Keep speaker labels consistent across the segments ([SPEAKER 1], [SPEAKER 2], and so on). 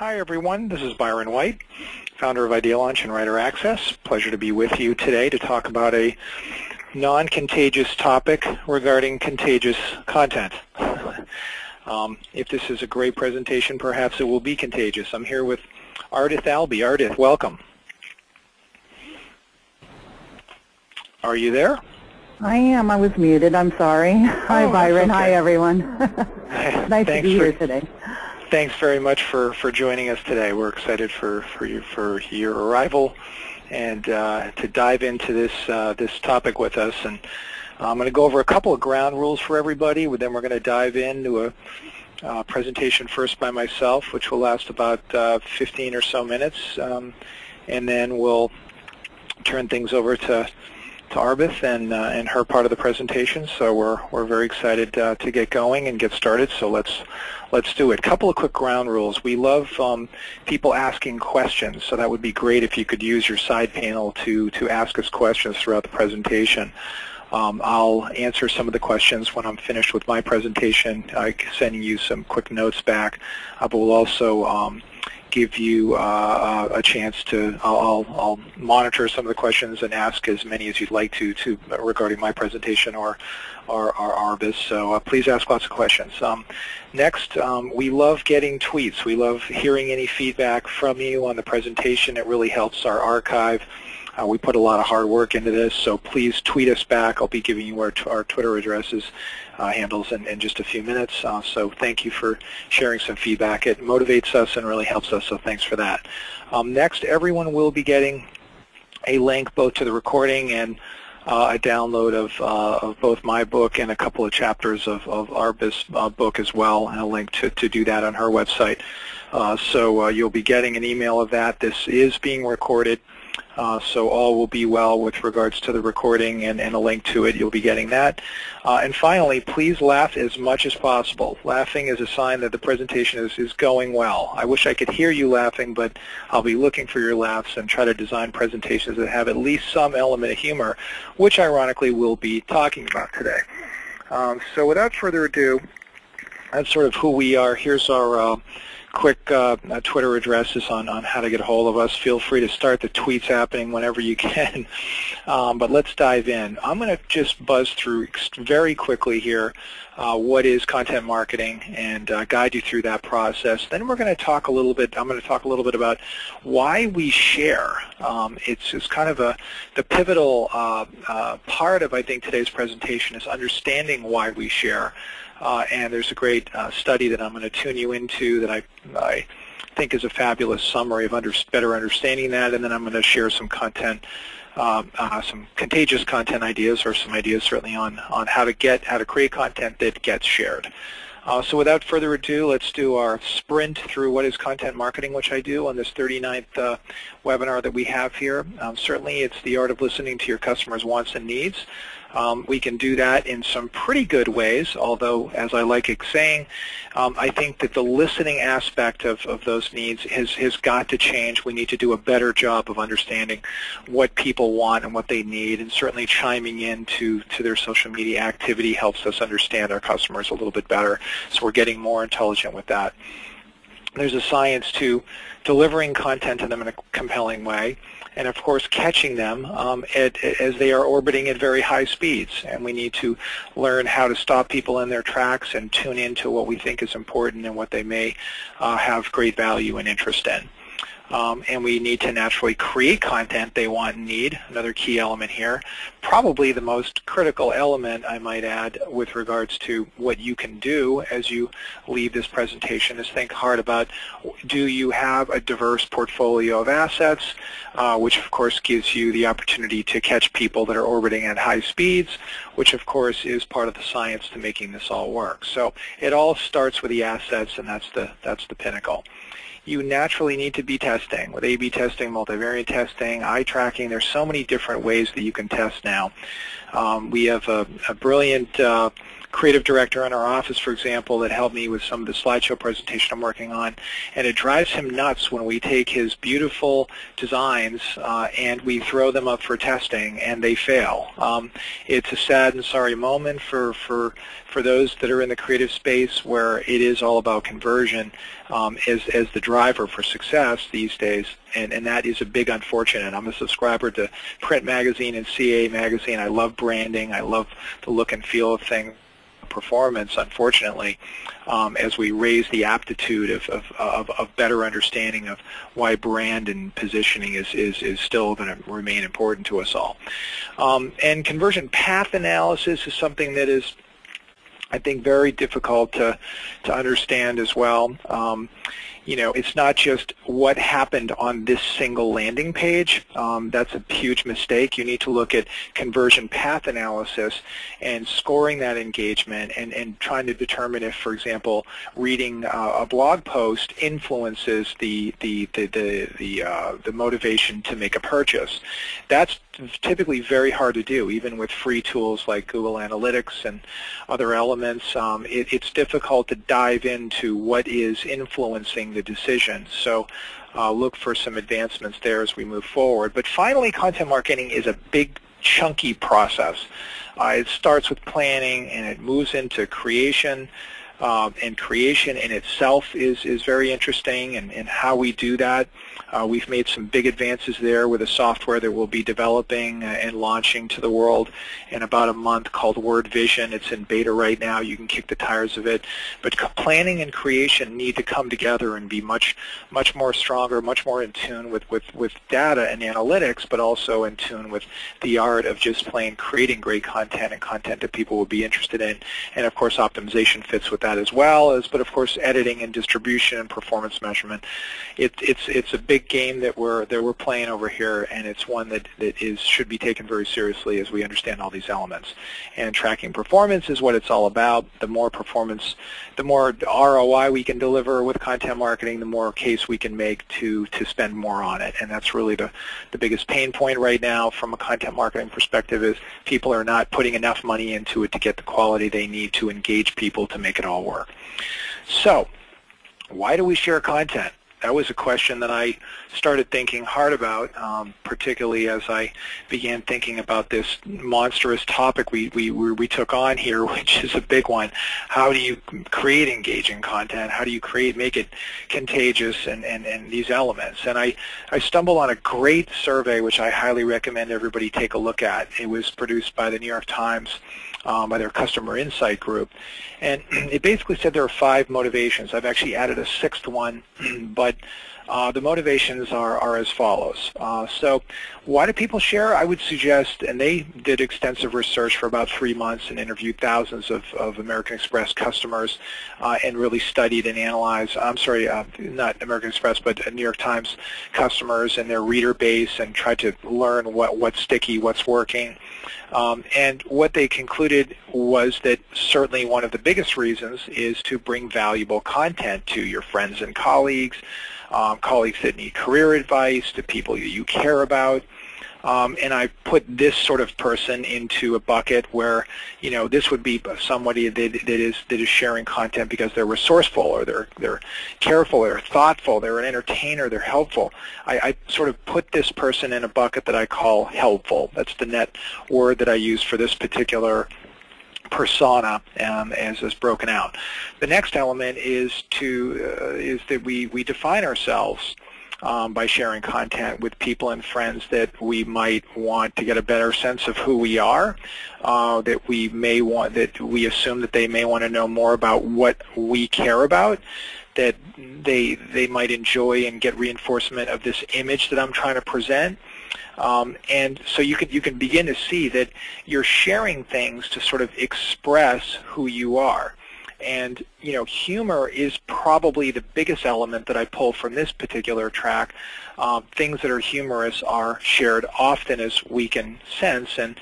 [SPEAKER 1] Hi everyone, this is Byron White, founder of IdeaLaunch and WriterAccess. Pleasure to be with you today to talk about a non-contagious topic regarding contagious content. If this is a great presentation, perhaps it will be contagious. I'm here with Ardath Albee. Ardath, welcome. Are you there?
[SPEAKER 2] I am. I was muted. I'm sorry. Hi, Byron. Okay. Hi, everyone. Nice to be here today.
[SPEAKER 1] Thanks very much for joining us today. We're excited for your arrival and to dive into this topic with us. And I'm going to go over a couple of ground rules for everybody. Then we're going to dive into a presentation first by myself, which will last about 15 or so minutes, and then we'll turn things over to Ardath and her part of the presentation. So we're very excited to get going and get started. So let's do it. A couple of quick ground rules. We love people asking questions, so that would be great if you could use your side panel to ask us questions throughout the presentation. I'll answer some of the questions when I'm finished with my presentation, sending you some quick notes back, but we'll also give you a chance to, I'll monitor some of the questions and ask as many as you'd like to regarding my presentation or Ardath, so please ask lots of questions. Next, we love getting tweets. We love hearing any feedback from you on the presentation. It really helps our archive. We put a lot of hard work into this, so please tweet us back. I'll be giving you our Twitter addresses, handles in just a few minutes. So thank you for sharing some feedback. It motivates us and really helps us, so thanks for that. Next, everyone will be getting a link both to the recording and a download of both my book and a couple of chapters of Ardath's book as well, and a link to do that on her website. So you'll be getting an email of that. This is being recorded. So all will be well with regards to the recording and a link to it. You'll be getting that. And finally, please laugh as much as possible. Laughing is a sign that the presentation is going well. I wish I could hear you laughing, but I'll be looking for your laughs and try to design presentations that have at least some element of humor, which ironically we'll be talking about today. So without further ado, that's sort of who we are. Here's our quick Twitter addresses on how to get a hold of us. Feel free to start the tweets happening whenever you can. But let's dive in. I'm going to just buzz through very quickly here what is content marketing and guide you through that process. Then we're going to talk a little bit, I'm going to talk a little bit about why we share. It's kind of the pivotal part of, I think, today's presentation is understanding why we share. And there's a great study that I'm going to tune you into that I think is a fabulous summary of better understanding that, and then I'm going to share some content, some contagious content ideas, or some ideas certainly on how to create content that gets shared. So without further ado, let's do our sprint through what is content marketing, which I do on this 39th webinar that we have here. Certainly it's the art of listening to your customers' wants and needs. We can do that in some pretty good ways, although, as I like saying, I think that the listening aspect of those needs has got to change. We need to do a better job of understanding what people want and what they need, and certainly chiming into their social media activity helps us understand our customers a little bit better, so we're getting more intelligent with that. There's a science to delivering content to them in a compelling way, and of course catching them as they are orbiting at very high speeds. And we need to learn how to stop people in their tracks and tune into what we think is important and what they may have great value and interest in. And we need to naturally create content they want and need, another key element here. Probably the most critical element, I might add, with regards to what you can do as you leave this presentation is think hard about, do you have a diverse portfolio of assets, which of course gives you the opportunity to catch people that are orbiting at high speeds, which of course is part of the science to making this all work. So it all starts with the assets, and that's the pinnacle. You naturally need to be testing with A/B testing, multivariate testing, eye tracking. There's so many different ways that you can test now. We have a brilliant creative director in our office, for example, that helped me with some of the slideshow presentation I'm working on, and it drives him nuts when we take his beautiful designs and we throw them up for testing and they fail. It's a sad and sorry moment for those that are in the creative space, where it is all about conversion as the driver for success these days, and that is a big unfortunate. I'm a subscriber to print magazine and CA magazine. I love branding. I love the look and feel of things. Performance, unfortunately, as we raise the aptitude of better understanding of why brand and positioning is still going to remain important to us all. And conversion path analysis is something that is, I think, very difficult to understand as well. You know, it's not just what happened on this single landing page. That's a huge mistake. You need to look at conversion path analysis and scoring that engagement and trying to determine if, for example, reading a blog post influences the motivation to make a purchase. That's typically very hard to do, even with free tools like Google Analytics and other elements. It's difficult to dive into what is influencing the decision. So look for some advancements there as we move forward. But finally, content marketing is a big, chunky process. It starts with planning and it moves into creation. And creation in itself is very interesting, and how we do that. We've made some big advances there with a software that we'll be developing and launching to the world in about a month called Word Vision. It's in beta right now. You can kick the tires of it. But planning and creation need to come together and be much more stronger, much more in tune with data and analytics, but also in tune with the art of just plain creating great content and content that people will be interested in. And of course, optimization fits with that as well, but of course, editing and distribution and performance measurement. It's a big game that we're playing over here, and it's one that should be taken very seriously as we understand all these elements. And tracking performance is what it's all about. The more performance, the more ROI we can deliver with content marketing, the more case we can make to spend more on it. And that's really the biggest pain point right now from a content marketing perspective, is people are not putting enough money into it to get the quality they need to engage people to make it all work. So, why do we share content? That was a question that I started thinking hard about, particularly as I began thinking about this monstrous topic we took on here, which is a big one. How do you create engaging content? How do you make it contagious and these elements? And I stumbled on a great survey, which I highly recommend everybody take a look at. It was produced by the New York Times, by their customer insight group. And it basically said there are 5 motivations. I've actually added a 6th one, but the motivations are as follows. So why do people share? I would suggest, and they did extensive research for about 3 months and interviewed thousands of American Express customers and really studied and analyzed, not American Express, but New York Times customers and their reader base, and tried to learn what's sticky, what's working. And what they concluded was that certainly one of the biggest reasons is to bring valuable content to your friends and colleagues, colleagues that need career advice, to people that you care about. And I put this sort of person into a bucket where, you know, this would be somebody that is sharing content because they're resourceful, or they're careful, they're thoughtful, they're an entertainer, they're helpful. I sort of put this person in a bucket that I call helpful. That's the net word that I use for this particular persona, as is broken out. The next element is that we define ourselves by sharing content with people and friends that we might want to get a better sense of who we are, that we assume that they may want to know more about what we care about, that they might enjoy and get reinforcement of this image that I'm trying to present. And so you can begin to see that you're sharing things to sort of express who you are. And, you know, humor is probably the biggest element that I pull from this particular track. Things that are humorous are shared often as we can sense, and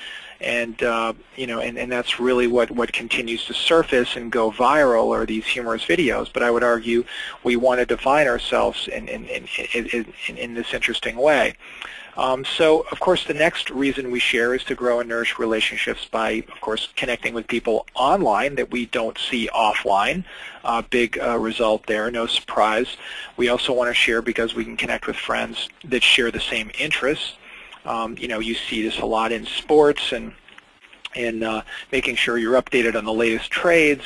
[SPEAKER 1] you know, and that's really what continues to surface and go viral, are these humorous videos. But I would argue we want to define ourselves in this interesting way. So, of course, the next reason we share is to grow and nourish relationships by, of course, connecting with people online that we don't see offline. Big result there, no surprise. We also want to share because we can connect with friends that share the same interests. You see this a lot in sports and making sure you're updated on the latest trades,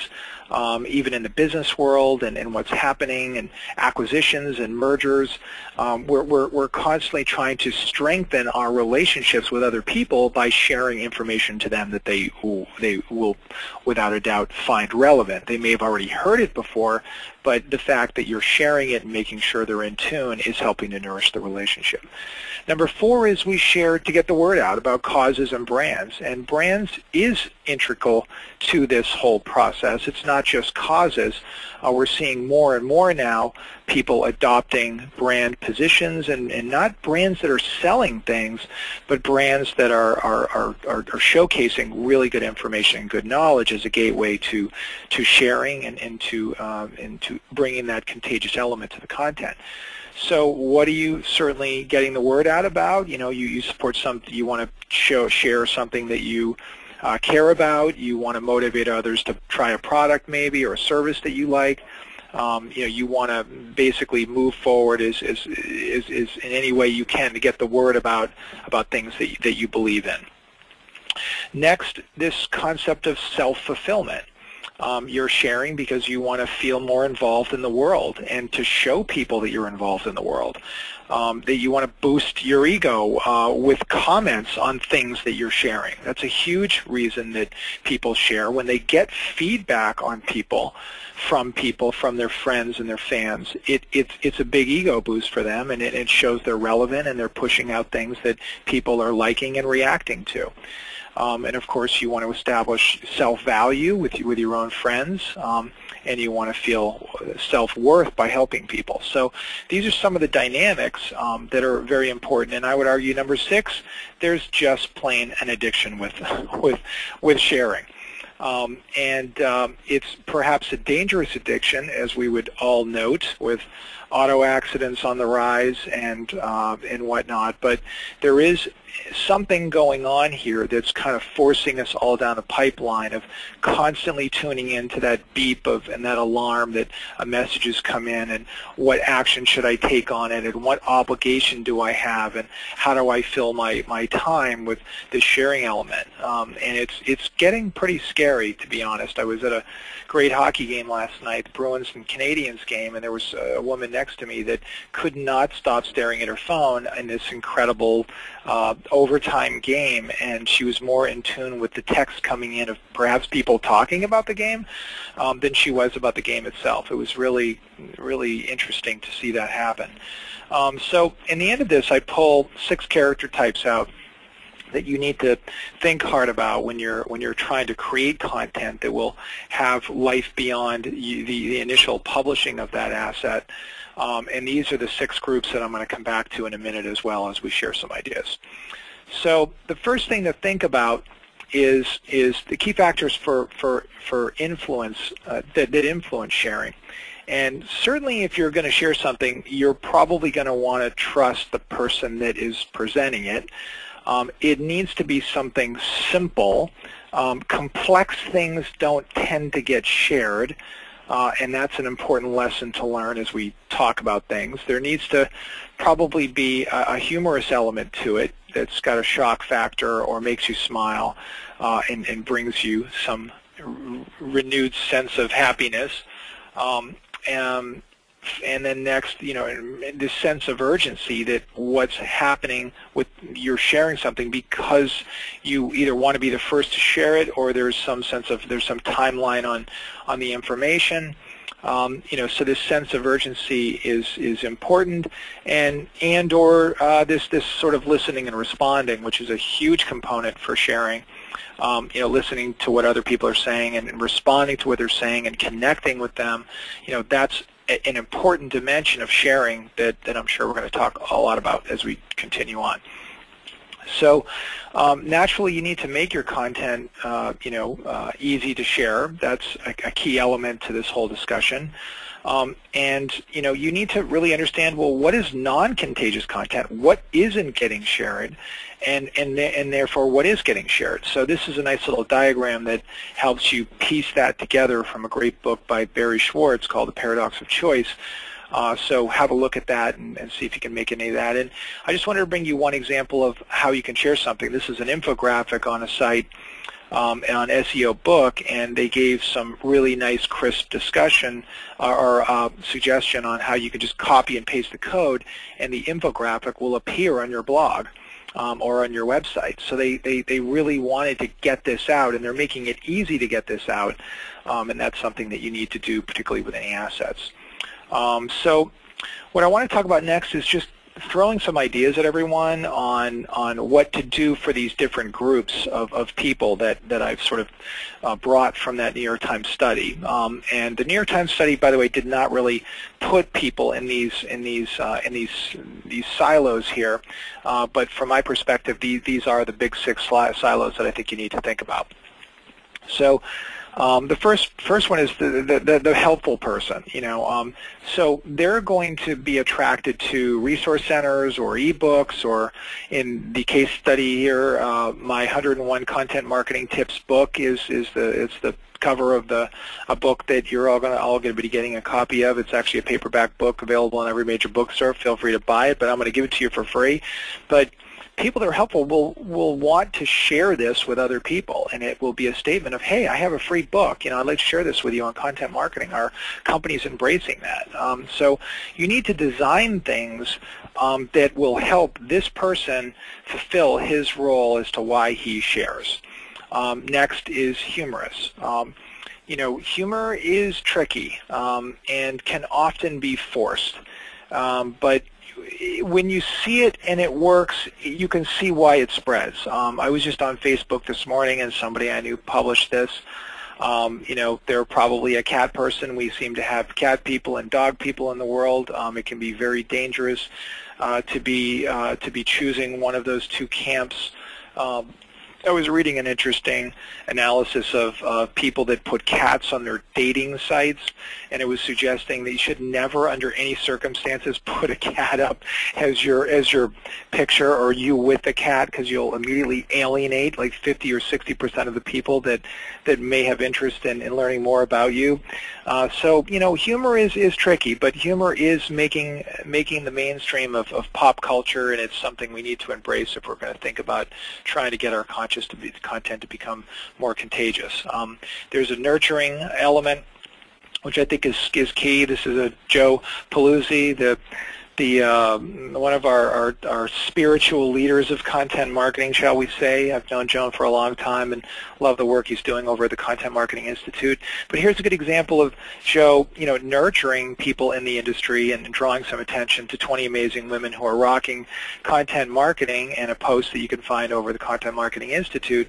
[SPEAKER 1] even in the business world and what's happening and acquisitions and mergers. We're constantly trying to strengthen our relationships with other people by sharing information to them that they will without a doubt find relevant. They may have already heard it before, but the fact that you're sharing it and making sure they're in tune is helping to nourish the relationship. Number 4 is we share to get the word out about causes and brands. And brands is integral to this whole process. It's not just causes. We're seeing more and more now people adopting brand positions and not brands that are selling things, but brands that are showcasing really good information and good knowledge as a gateway to sharing and to bringing that contagious element to the content. So what are you certainly getting the word out about? You support something, you want to share something that you care about. You want to motivate others to try a product maybe or a service that you like. You want to basically move forward as in any way you can to get the word about things that you believe in. Next, this concept of self-fulfillment. You're sharing because you want to feel more involved in the world and to show people that you're involved in the world. That you want to boost your ego with comments on things that you're sharing. That's a huge reason that people share. When they get feedback on people, from their friends and their fans, it's a big ego boost for them, and it shows they're relevant and they're pushing out things that people are liking and reacting to. And of course, you want to establish self-value with your own friends, and you want to feel self-worth by helping people. So these are some of the dynamics that are very important. And I would argue, number 6, there's just plain an addiction with sharing. It's perhaps a dangerous addiction, as we would all note, with auto accidents on the rise and whatnot. But there is something going on here that's kind of forcing us all down a pipeline of constantly tuning into that beep and that alarm that a message has come in, and what action should I take on it, and what obligation do I have, and how do I fill my time with the sharing element. And it's getting pretty scary, to be honest. I was at a great hockey game last night, the Bruins and Canadiens game, and there was a woman next to me that could not stop staring at her phone in this incredible overtime game, and she was more in tune with the text coming in of perhaps people talking about the game than she was about the game itself. It was really, really interesting to see that happen. So in the end of this, I pull 6 character types out that you need to think hard about when you're trying to create content that will have life beyond the initial publishing of that asset. And these are the 6 groups that I'm going to come back to in a minute as well as we share some ideas. So the first thing to think about is the key factors for influence that influence sharing. And certainly if you're going to share something, you're probably going to want to trust the person that is presenting it. It needs to be something simple. Complex things don't tend to get shared. And that's an important lesson to learn as we talk about things. There needs to probably be a humorous element to it that's got a shock factor or makes you smile and brings you some renewed sense of happiness. And then next, this sense of urgency that what's happening with you're sharing something because you either want to be the first to share it, or there's some sense of there's some timeline on the information. So this sense of urgency is important, or this sort of listening and responding, which is a huge component for sharing. Listening to what other people are saying and responding to what they're saying and connecting with them. That's an important dimension of sharing that I'm sure we're going to talk a lot about as we continue on. So naturally, you need to make your content, easy to share. That's a key element to this whole discussion. And you need to really understand, well, what is non-contagious content? What isn't getting shared? And therefore, what is getting shared? So this is a nice little diagram that helps you piece that together from a great book by Barry Schwartz called The Paradox of Choice. So have a look at that and see if you can make any of that. And I just wanted to bring you one example of how you can share something. This is an infographic on a site on SEO Book, and they gave some really nice, crisp discussion or suggestion on how you can just copy and paste the code, and the infographic will appear on your blog or on your website. So they really wanted to get this out, and they're making it easy to get this out, and that's something that you need to do, particularly with any assets. So what I want to talk about next is just throwing some ideas at everyone on what to do for these different groups of people that I've sort of brought from that New York Times study. And the New York Times study, by the way, did not really put people in these silos here, but from my perspective, these are the big 6 silos that I think you need to think about. So the first one is the helpful person. So they're going to be attracted to resource centers or ebooks, or in the case study here, my 101 Content Marketing Tips book is the cover of a book that you're all going to be getting a copy of. It's actually a paperback book available in every major bookstore. Feel free to buy it, but I'm going to give it to you for free. But people that are helpful will want to share this with other people, and it will be a statement of, hey, I have a free book. I'd like to share this with you on content marketing. Our company's embracing that. So you need to design things that will help this person fulfill his role as to why he shares. Next is humorous. Humor is tricky and can often be forced, but when you see it and it works, you can see why it spreads. I was just on Facebook this morning, and somebody I knew published this. They're probably a cat person. We seem to have cat people and dog people in the world. It can be very dangerous to be choosing one of those two camps. I was reading an interesting analysis of people that put cats on their dating sites, and it was suggesting that you should never, under any circumstances, put a cat up as your picture, or you with the cat, because you'll immediately alienate like 50 or 60% of the people that may have interest in learning more about you. So humor is tricky, but humor is making the mainstream of pop culture, and it's something we need to embrace if we're going to think about trying to get our content to become more contagious. There's a nurturing element, which I think is key. This is a Joe Paluzzi, one of our spiritual leaders of content marketing, shall we say. I've known Joe for a long time and love the work he's doing over at the Content Marketing Institute. But here's a good example of Joe, nurturing people in the industry and drawing some attention to 20 amazing women who are rocking content marketing, and a post that you can find over the Content Marketing Institute.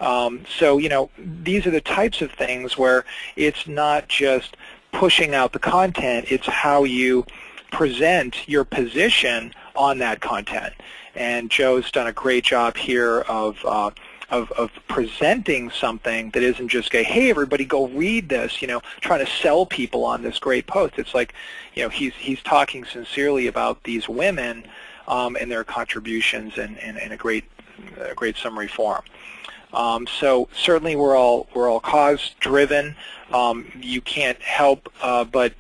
[SPEAKER 1] So these are the types of things where it's not just pushing out the content, it's how you present your position on that content. And Joe's done a great job here of presenting something that isn't just hey, everybody go read this, trying to sell people on this great post. It's like, he's talking sincerely about these women and their contributions in a great summary form. So certainly we're all cause-driven. You can't help but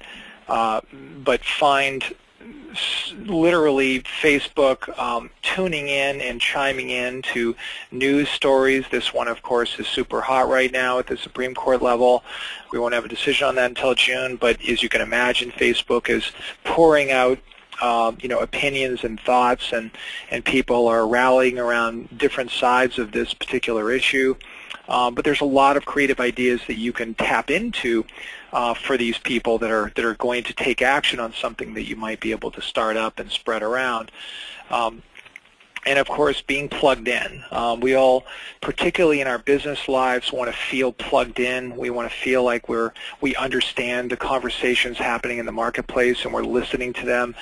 [SPEAKER 1] find literally Facebook tuning in and chiming in to news stories. This one, of course, is super hot right now at the Supreme Court level. We won't have a decision on that until June, but as you can imagine, Facebook is pouring out opinions and thoughts, and people are rallying around different sides of this particular issue. But there's a lot of creative ideas that you can tap into for these people that are going to take action on something that you might be able to start up and spread around. And of course, being plugged in. We all, particularly in our business lives, want to feel plugged in. We want to feel like we understand the conversations happening in the marketplace and we're listening to them,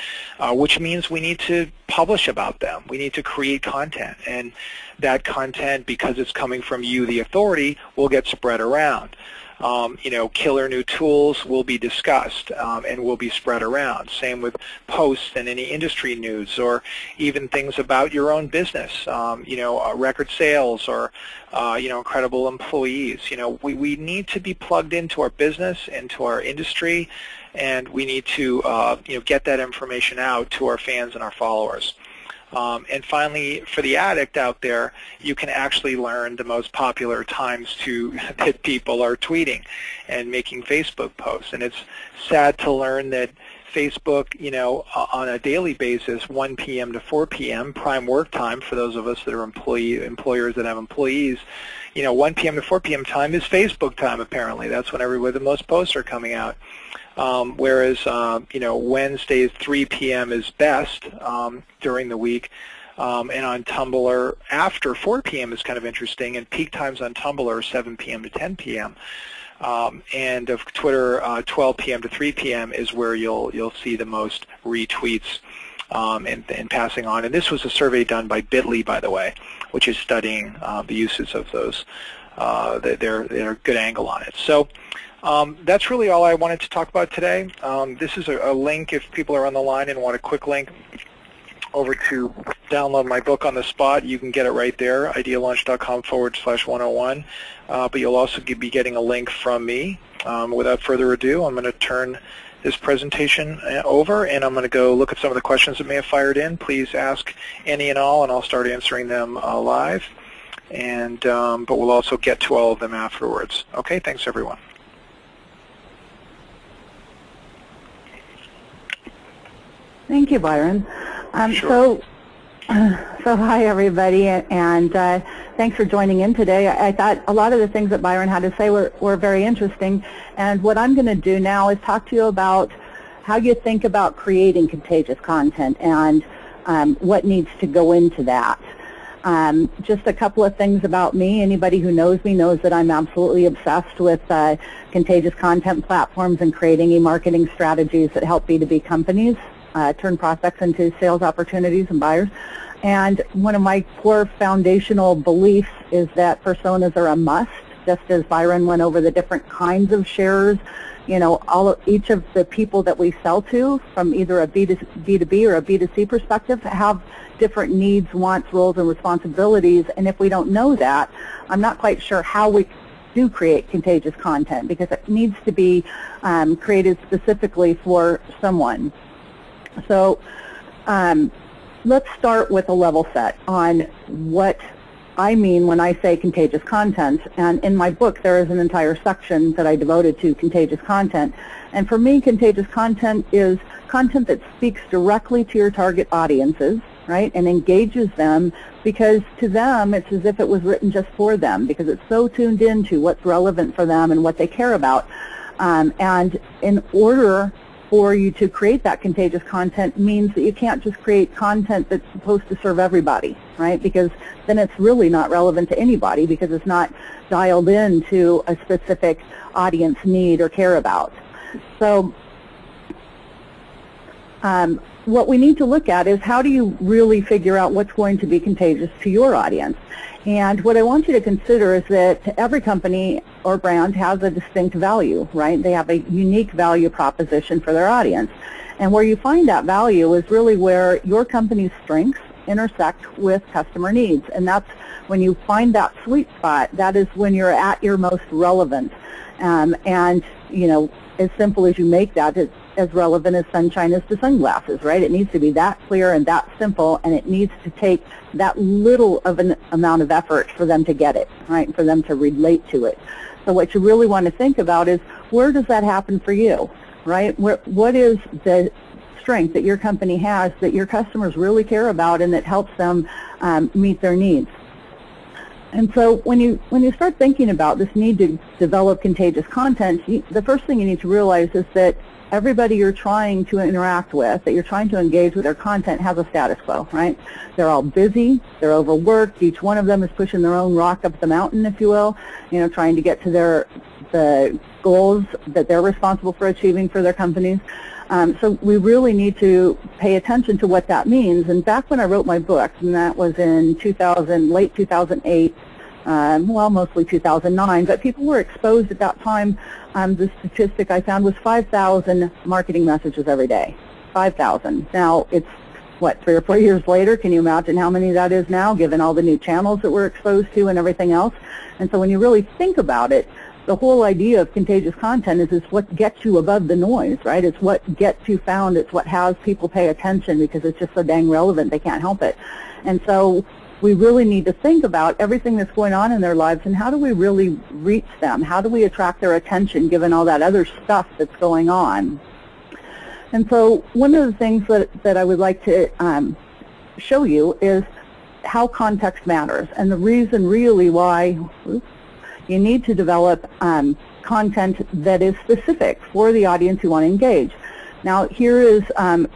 [SPEAKER 1] which means we need to publish about them. We need to create content, and that content, because it's coming from you, the authority, will get spread around. Killer new tools will be discussed and will be spread around. Same with posts and any industry news, or even things about your own business, record sales, or incredible employees. We need to be plugged into our business, into our industry, and we need to get that information out to our fans and our followers. And finally, for the addict out there, you can actually learn the most popular times that people are tweeting and making Facebook posts. And it's sad to learn that Facebook, on a daily basis, 1 p.m. to 4 p.m., prime work time for those of us that are employers that have employees, 1 p.m. to 4 p.m. time is Facebook time, apparently. That's when the most posts are coming out. Whereas, Wednesdays 3 p.m. is best during the week, and on Tumblr after 4 p.m. is kind of interesting, and peak times on Tumblr are 7 p.m. to 10 p.m. And of Twitter, 12 p.m. to 3 p.m. is where you'll see the most retweets and passing on. And this was a survey done by Bitly, by the way, which is studying the uses of those. They're a good angle on it. So. That's really all I wanted to talk about today. This is a link if people are on the line and want a quick link over to download my book on the spot. You can get it right there, idealaunch.com/101. But you'll also be getting a link from me. Without further ado, I'm going to turn this presentation over, and I'm going to go look at some of the questions that may have fired in. Please ask any and all, and I'll start answering them live. And but we'll also get to all of them afterwards. Okay, thanks, everyone.
[SPEAKER 2] Thank you, Byron.
[SPEAKER 1] Sure.
[SPEAKER 2] So hi, everybody, and thanks for joining in today. I thought a lot of the things that Byron had to say were very interesting, and what I'm going to do now is talk to you about how you think about creating contagious content and what needs to go into that. Just a couple of things about me. Anybody who knows me knows that I'm absolutely obsessed with contagious content platforms and creating eMarketing strategies that help B2B companies turn prospects into sales opportunities and buyers. And one of my core foundational beliefs is that personas are a must, just as Byron went over the different kinds of sharers. Each of the people that we sell to, from either a B2B or a B2C perspective, have different needs, wants, roles, and responsibilities. And if we don't know that, I'm not quite sure how we do create contagious content, because it needs to be created specifically for someone. So let's start with a level set on what I mean when I say contagious content. And in my book, there is an entire section that I devoted to contagious content. And for me, contagious content is content that speaks directly to your target audiences, right, and engages them, because to them it's as if it was written just for them, because it's so tuned into what's relevant for them and what they care about. And in order for you to create that contagious content means that you can't just create content that's supposed to serve everybody, right? Because then it's really not relevant to anybody, because it's not dialed into a specific audience need or care about. So what we need to look at is, how do you really figure out what's going to be contagious to your audience? And what I want you to consider is that every company or brand has a distinct value, right? They have a unique value proposition for their audience. And where you find that value is really where your company's strengths intersect with customer needs. And that's when you find that sweet spot, that is when you're at your most relevant. And, as simple as you make that, it's as relevant as sunshine is to sunglasses, right? It needs to be that clear and that simple, and it needs to take that little of an amount of effort for them to get it, right, for them to relate to it. So what you really want to think about is, where does that happen for you, right? What is the strength that your company has that your customers really care about and that helps them meet their needs? And so when you start thinking about this need to develop contagious content, the first thing you need to realize is that everybody you're trying to interact with, that you're trying to engage with their content, has a status quo, right? They're all busy, they're overworked, each one of them is pushing their own rock up the mountain, if you will, trying to get to the goals that they're responsible for achieving for their companies. So we really need to pay attention to what that means. And back when I wrote my book, and that was in late 2008, well, mostly 2009, but people were exposed at that time. The statistic I found was 5,000 marketing messages every day. 5,000. Now, it's, what, 3 or 4 years later? Can you imagine how many that is now, given all the new channels that we're exposed to and everything else? And so when you really think about it, the whole idea of contagious content is what gets you above the noise, right? It's what gets you found. It's what has people pay attention because it's just so dang relevant they can't help it. And so we really need to think about everything that's going on in their lives and how do we really reach them? How do we attract their attention given all that other stuff that's going on? And so one of the things that I would like to show you is how context matters and the reason really why you need to develop content that is specific for the audience you want to engage. Now here is an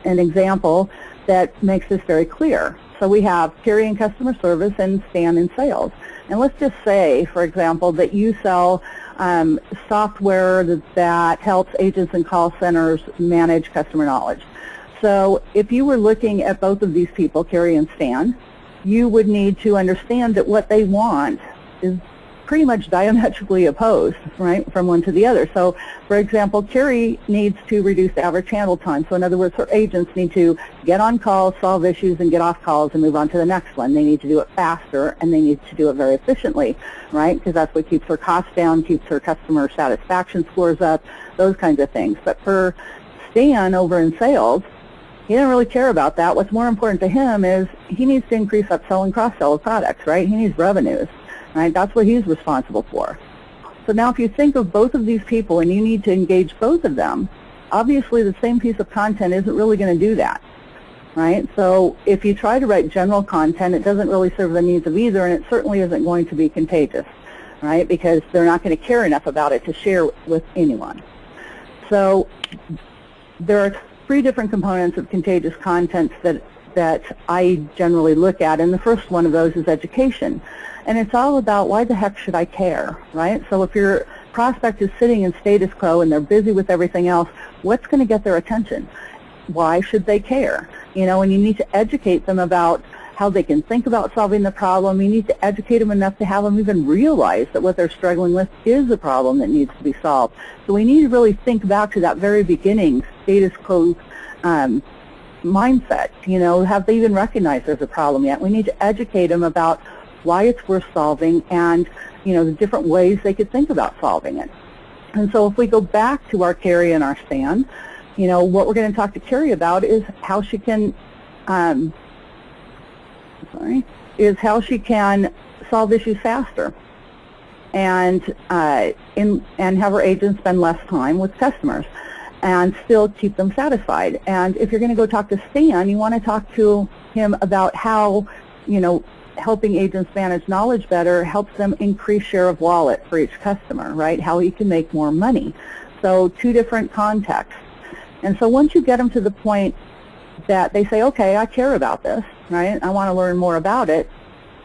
[SPEAKER 2] example that makes this very clear. So we have Carrie in customer service and Stan in sales. And let's just say, for example, that you sell software that helps agents and call centers manage customer knowledge. So if you were looking at both of these people, Carrie and Stan, you would need to understand that what they want is pretty much diametrically opposed, right, from one to the other. So, for example, Carrie needs to reduce the average handle time. So, in other words, her agents need to get on calls, solve issues, and get off calls and move on to the next one. They need to do it faster, and they need to do it very efficiently, right, because that's what keeps her costs down, keeps her customer satisfaction scores up, those kinds of things. But for Stan over in sales, he doesn't really care about that. What's more important to him is he needs to increase upsell and cross-sell of products, right? He needs revenues. Right? That's what he's responsible for. So now if you think of both of these people and you need to engage both of them, obviously the same piece of content isn't really going to do that. Right? So if you try to write general content, it doesn't really serve the needs of either, and it certainly isn't going to be contagious, right? Because they're not going to care enough about it to share with anyone. So there are 3 different components of contagious content that I generally look at, and the first one of those is education. And it's all about why the heck should I care, right? So if your prospect is sitting in status quo and they're busy with everything else, what's going to get their attention? Why should they care? You know, and you need to educate them about how they can think about solving the problem. You need to educate them enough to have them even realize that what they're struggling with is a problem that needs to be solved. So we need to really think back to that very beginning status quo mindset. You know, have they even recognized there's a problem yet? We need to educate them about why it's worth solving and, you know, the different ways they could think about solving it. And so if we go back to our Carrie and our Stan, you know, what we're going to talk to Carrie about is how she can, solve issues faster and have her agents spend less time with customers and still keep them satisfied. And if you're going to go talk to Stan, you want to talk to him about how, you know, helping agents manage knowledge better helps them increase share of wallet for each customer, right? How he can make more money. So 2 different contexts. And so once you get them to the point that they say, okay, I care about this, right? I want to learn more about it.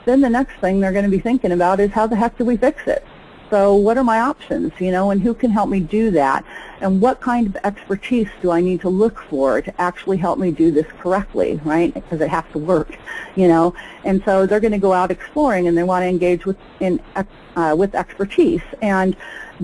[SPEAKER 2] Then the next thing they're going to be thinking about is how the heck do we fix it? So what are my options, you know, and who can help me do that? And what kind of expertise do I need to look for to actually help me do this correctly, right? Because it has to work, you know. And so they're going to go out exploring and they want to engage with expertise. And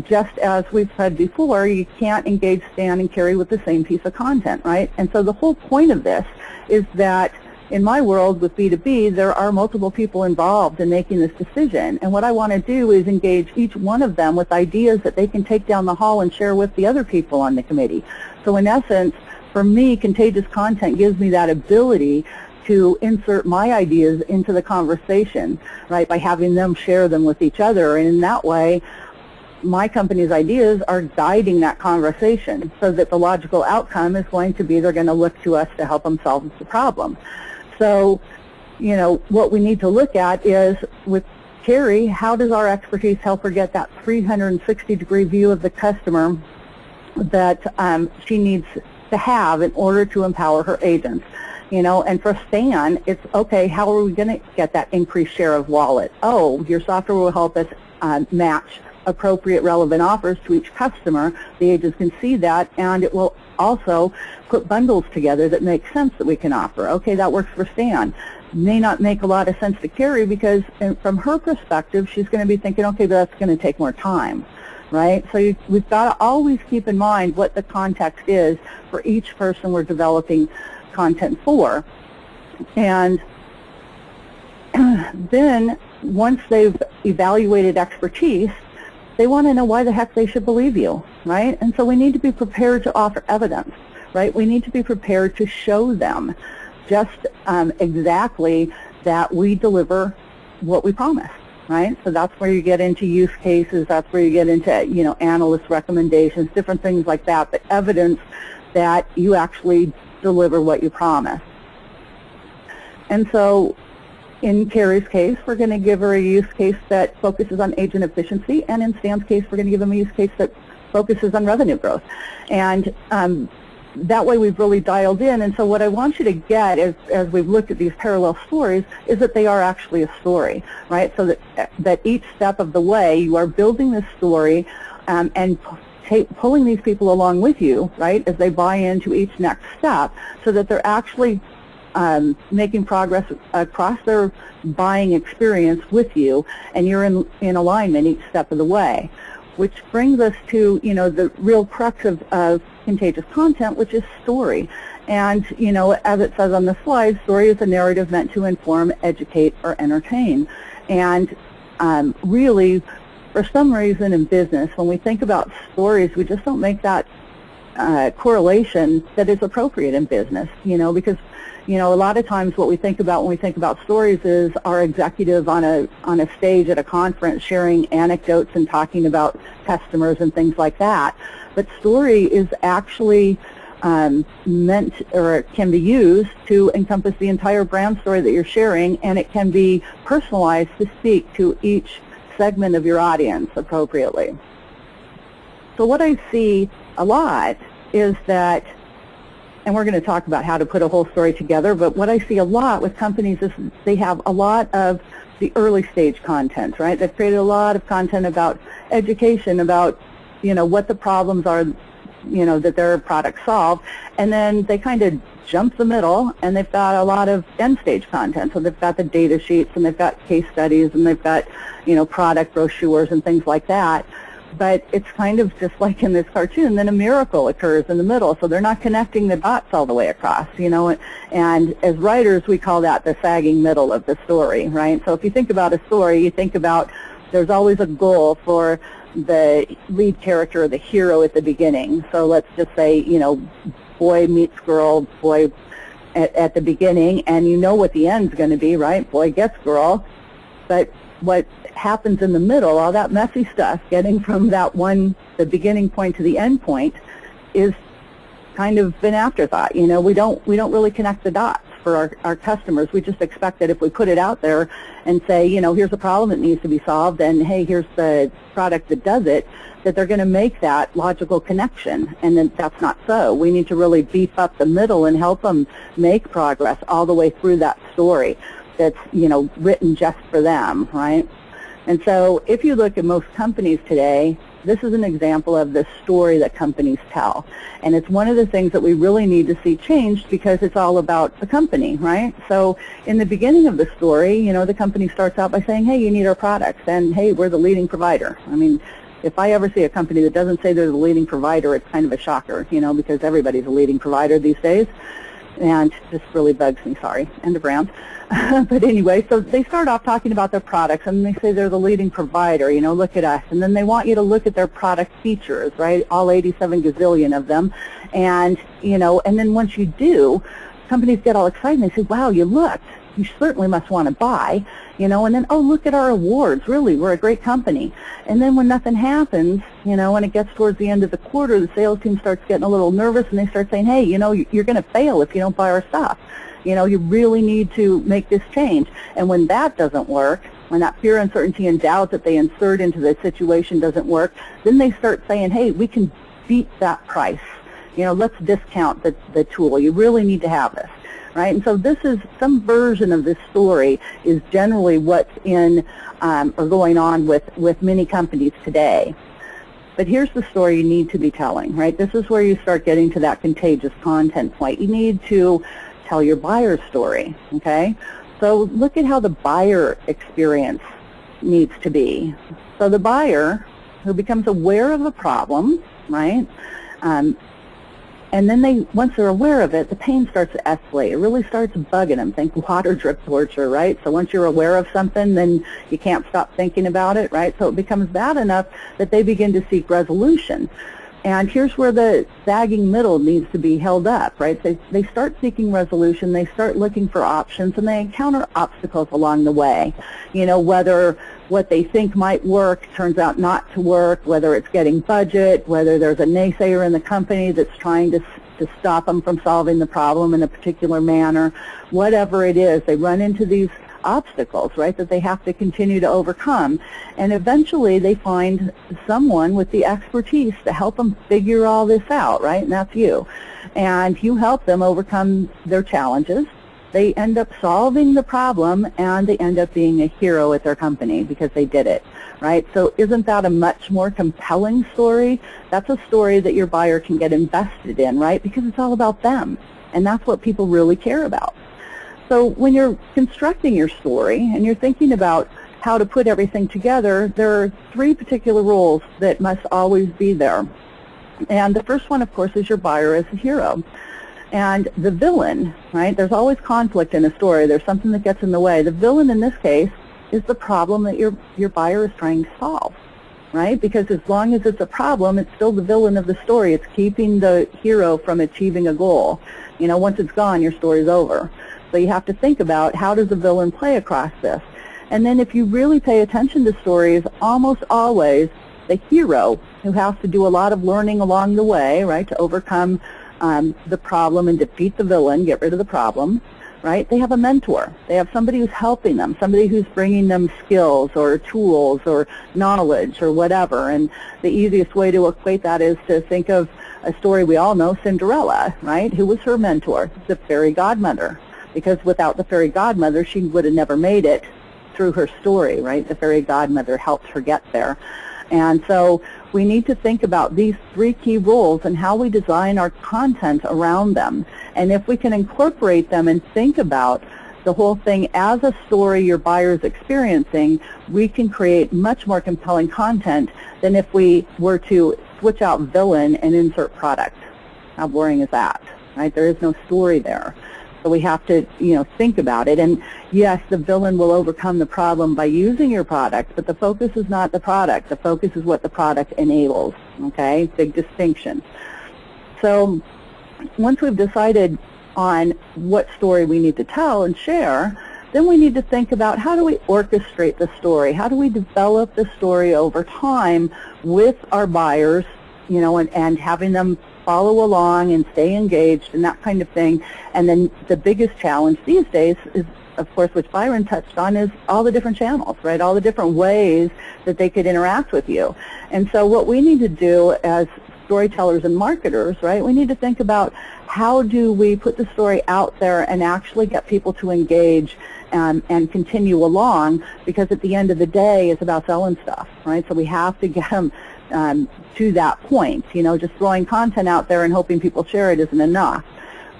[SPEAKER 2] just as we've said before, you can't engage Stan and Carrie with the same piece of content, right? And so the whole point of this is that in my world with B2B, there are multiple people involved in making this decision. And what I want to do is engage each one of them with ideas that they can take down the hall and share with the other people on the committee. So in essence, for me, contagious content gives me that ability to insert my ideas into the conversation, right, by having them share them with each other. And in that way, my company's ideas are guiding that conversation so that the logical outcome is going to be they're going to look to us to help them solve the problem. So, you know, what we need to look at is with Carrie, how does our expertise help her get that 360-degree view of the customer that she needs to have in order to empower her agents? You know, and for Stan, it's, okay, how are we going to get that increased share of wallet? Oh, your software will help us match appropriate relevant offers to each customer. The agents can see that, and it will also put bundles together that make sense that we can offer. Okay, that works for Stan. may not make a lot of sense to Carrie because from her perspective, she's going to be thinking, okay, but that's going to take more time, right? So we've got to always keep in mind what the context is for each person we're developing content for. And then once they've evaluated expertise, they want to know why the heck they should believe you, right? And so we need to be prepared to offer evidence, right? We need to be prepared to show them just exactly that we deliver what we promise, right? So that's where you get into use cases, that's where you get into, you know, analyst recommendations, different things like that, but evidence that you actually deliver what you promise. And so in Carrie's case, we're going to give her a use case that focuses on agent efficiency, and in Stan's case, we're going to give him a use case that focuses on revenue growth. And that way we've really dialed in. And so what I want you to get as we've looked at these parallel stories is that they are actually a story, right? So that each step of the way you are building this story and pulling these people along with you, right, as they buy into each next step so that they're actually making progress across their buying experience with you, and you're in alignment each step of the way. Which brings us to, you know, the real crux of contagious content, which is story. And, you know, as it says on the slide, story is a narrative meant to inform, educate, or entertain. And really, for some reason in business, when we think about stories, we just don't make that correlation that is appropriate in business, you know, because, you know, a lot of times what we think about when we think about stories is our executive on a stage at a conference sharing anecdotes and talking about customers and things like that. But story is actually meant, or it can be used to encompass the entire brand story that you're sharing, and it can be personalized to speak to each segment of your audience appropriately. So what I see a lot is that, and we're going to talk about how to put a whole story together, but what I see a lot with companies is they have a lot of the early stage content, right? They've created a lot of content about education, about, you know, what the problems are, you know, that their products solve, and then they kind of jump the middle, and they've got a lot of end stage content. So they've got the data sheets, and they've got case studies, and they've got, you know, product brochures and things like that. But it's kind of just like in this cartoon, then a miracle occurs in the middle, so they're not connecting the dots all the way across, you know, and as writers we call that the sagging middle of the story, right? So if you think about a story, you think about there's always a goal for the lead character or the hero at the beginning. So let's just say, you know, boy meets girl, boy at the beginning, and you know what the end's going to be, right? Boy gets girl, but what happens in the middle, all that messy stuff, getting from that one, the beginning point to the end point, is kind of an afterthought. You know, we don't really connect the dots for our customers. We just expect that if we put it out there and say, you know, here's a problem that needs to be solved, and hey, here's the product that does it, that they're going to make that logical connection. And then that's not so. We need to really beef up the middle and help them make progress all the way through that story that's, you know, written just for them, right? And so if you look at most companies today, this is an example of the story that companies tell. And it's one of the things that we really need to see changed because it's all about the company, right? So in the beginning of the story, you know, the company starts out by saying, hey, you need our products, and hey, we're the leading provider. I mean, if I ever see a company that doesn't say they're the leading provider, it's kind of a shocker, you know, because everybody's a leading provider these days. And this really bugs me, sorry, end of rant. But anyway, so they start off talking about their products, and they say they're the leading provider, you know, look at us. And then they want you to look at their product features, right, all 87 gazillion of them. And, you know, and then once you do, companies get all excited and they say, wow, you looked. You certainly must want to buy, you know, and then, oh, look at our awards. Really, we're a great company. And then when nothing happens, you know, when it gets towards the end of the quarter, the sales team starts getting a little nervous, and they start saying, hey, you know, you're going to fail if you don't buy our stuff. You know, you really need to make this change. And when that doesn't work, when that fear, uncertainty, and doubt that they insert into the situation doesn't work, then they start saying, hey, we can beat that price. You know, let's discount the tool. You really need to have this. Right? And so this is some version of this story is generally what's in or going on with many companies today. But here's the story you need to be telling, right? This is where you start getting to that contagious content point. You need to tell your buyer's story, okay? So look at how the buyer experience needs to be. So the buyer who becomes aware of a problem, right, and then once they're aware of it, the pain starts to escalate. It really starts bugging them. Think water drip torture, right? So once you're aware of something, then you can't stop thinking about it, right? So it becomes bad enough that they begin to seek resolution. And here's where the sagging middle needs to be held up, right? They start seeking resolution, they start looking for options, and they encounter obstacles along the way. You know, whether what they think might work turns out not to work, whether it's getting budget, whether there's a naysayer in the company that's trying to stop them from solving the problem in a particular manner, whatever it is, they run into these obstacles, right, that they have to continue to overcome. And eventually they find someone with the expertise to help them figure all this out, right, and that's you. And you help them overcome their challenges. They end up solving the problem, and they end up being a hero at their company because they did it, right? So isn't that a much more compelling story? That's a story that your buyer can get invested in, right, because it's all about them, and that's what people really care about. So when you're constructing your story and you're thinking about how to put everything together, there are 3 particular rules that must always be there. And the first one, of course, is your buyer as a hero. And the villain, right, there's always conflict in a story. There's something that gets in the way. The villain in this case is the problem that your buyer is trying to solve, right? Because as long as it's a problem, it's still the villain of the story. It's keeping the hero from achieving a goal. You know, once it's gone, your story's over. So you have to think about, how does the villain play across this? And then if you really pay attention to stories, almost always the hero, who has to do a lot of learning along the way, right, to overcome the problem and defeat the villain, get rid of the problem, right? They have a mentor. They have somebody who's helping them, somebody who's bringing them skills or tools or knowledge or whatever. And the easiest way to equate that is to think of a story we all know, Cinderella, right? Who was her mentor? The fairy godmother. Because without the fairy godmother, she would have never made it through her story, right? The fairy godmother helped her get there. And so we need to think about these 3 key rules and how we design our content around them. And if we can incorporate them and think about the whole thing as a story your buyer is experiencing, we can create much more compelling content than if we were to switch out villain and insert product. How boring is that, right? There is no story there. So we have to, you know, think about it. And yes, the villain will overcome the problem by using your product, but the focus is not the product. The focus is what the product enables, okay? Big distinction. So once we've decided on what story we need to tell and share, then we need to think about, how do we orchestrate the story? How do we develop the story over time with our buyers, you know, and having them follow along and stay engaged and that kind of thing. And then the biggest challenge these days is, of course, which Byron touched on, is all the different channels, right? All the different ways that they could interact with you. And so what we need to do as storytellers and marketers, right, we need to think about, how do we put the story out there and actually get people to engage and continue along, because at the end of the day, it's about selling stuff, right? So we have to get them to that point. You know, just throwing content out there and hoping people share it isn't enough.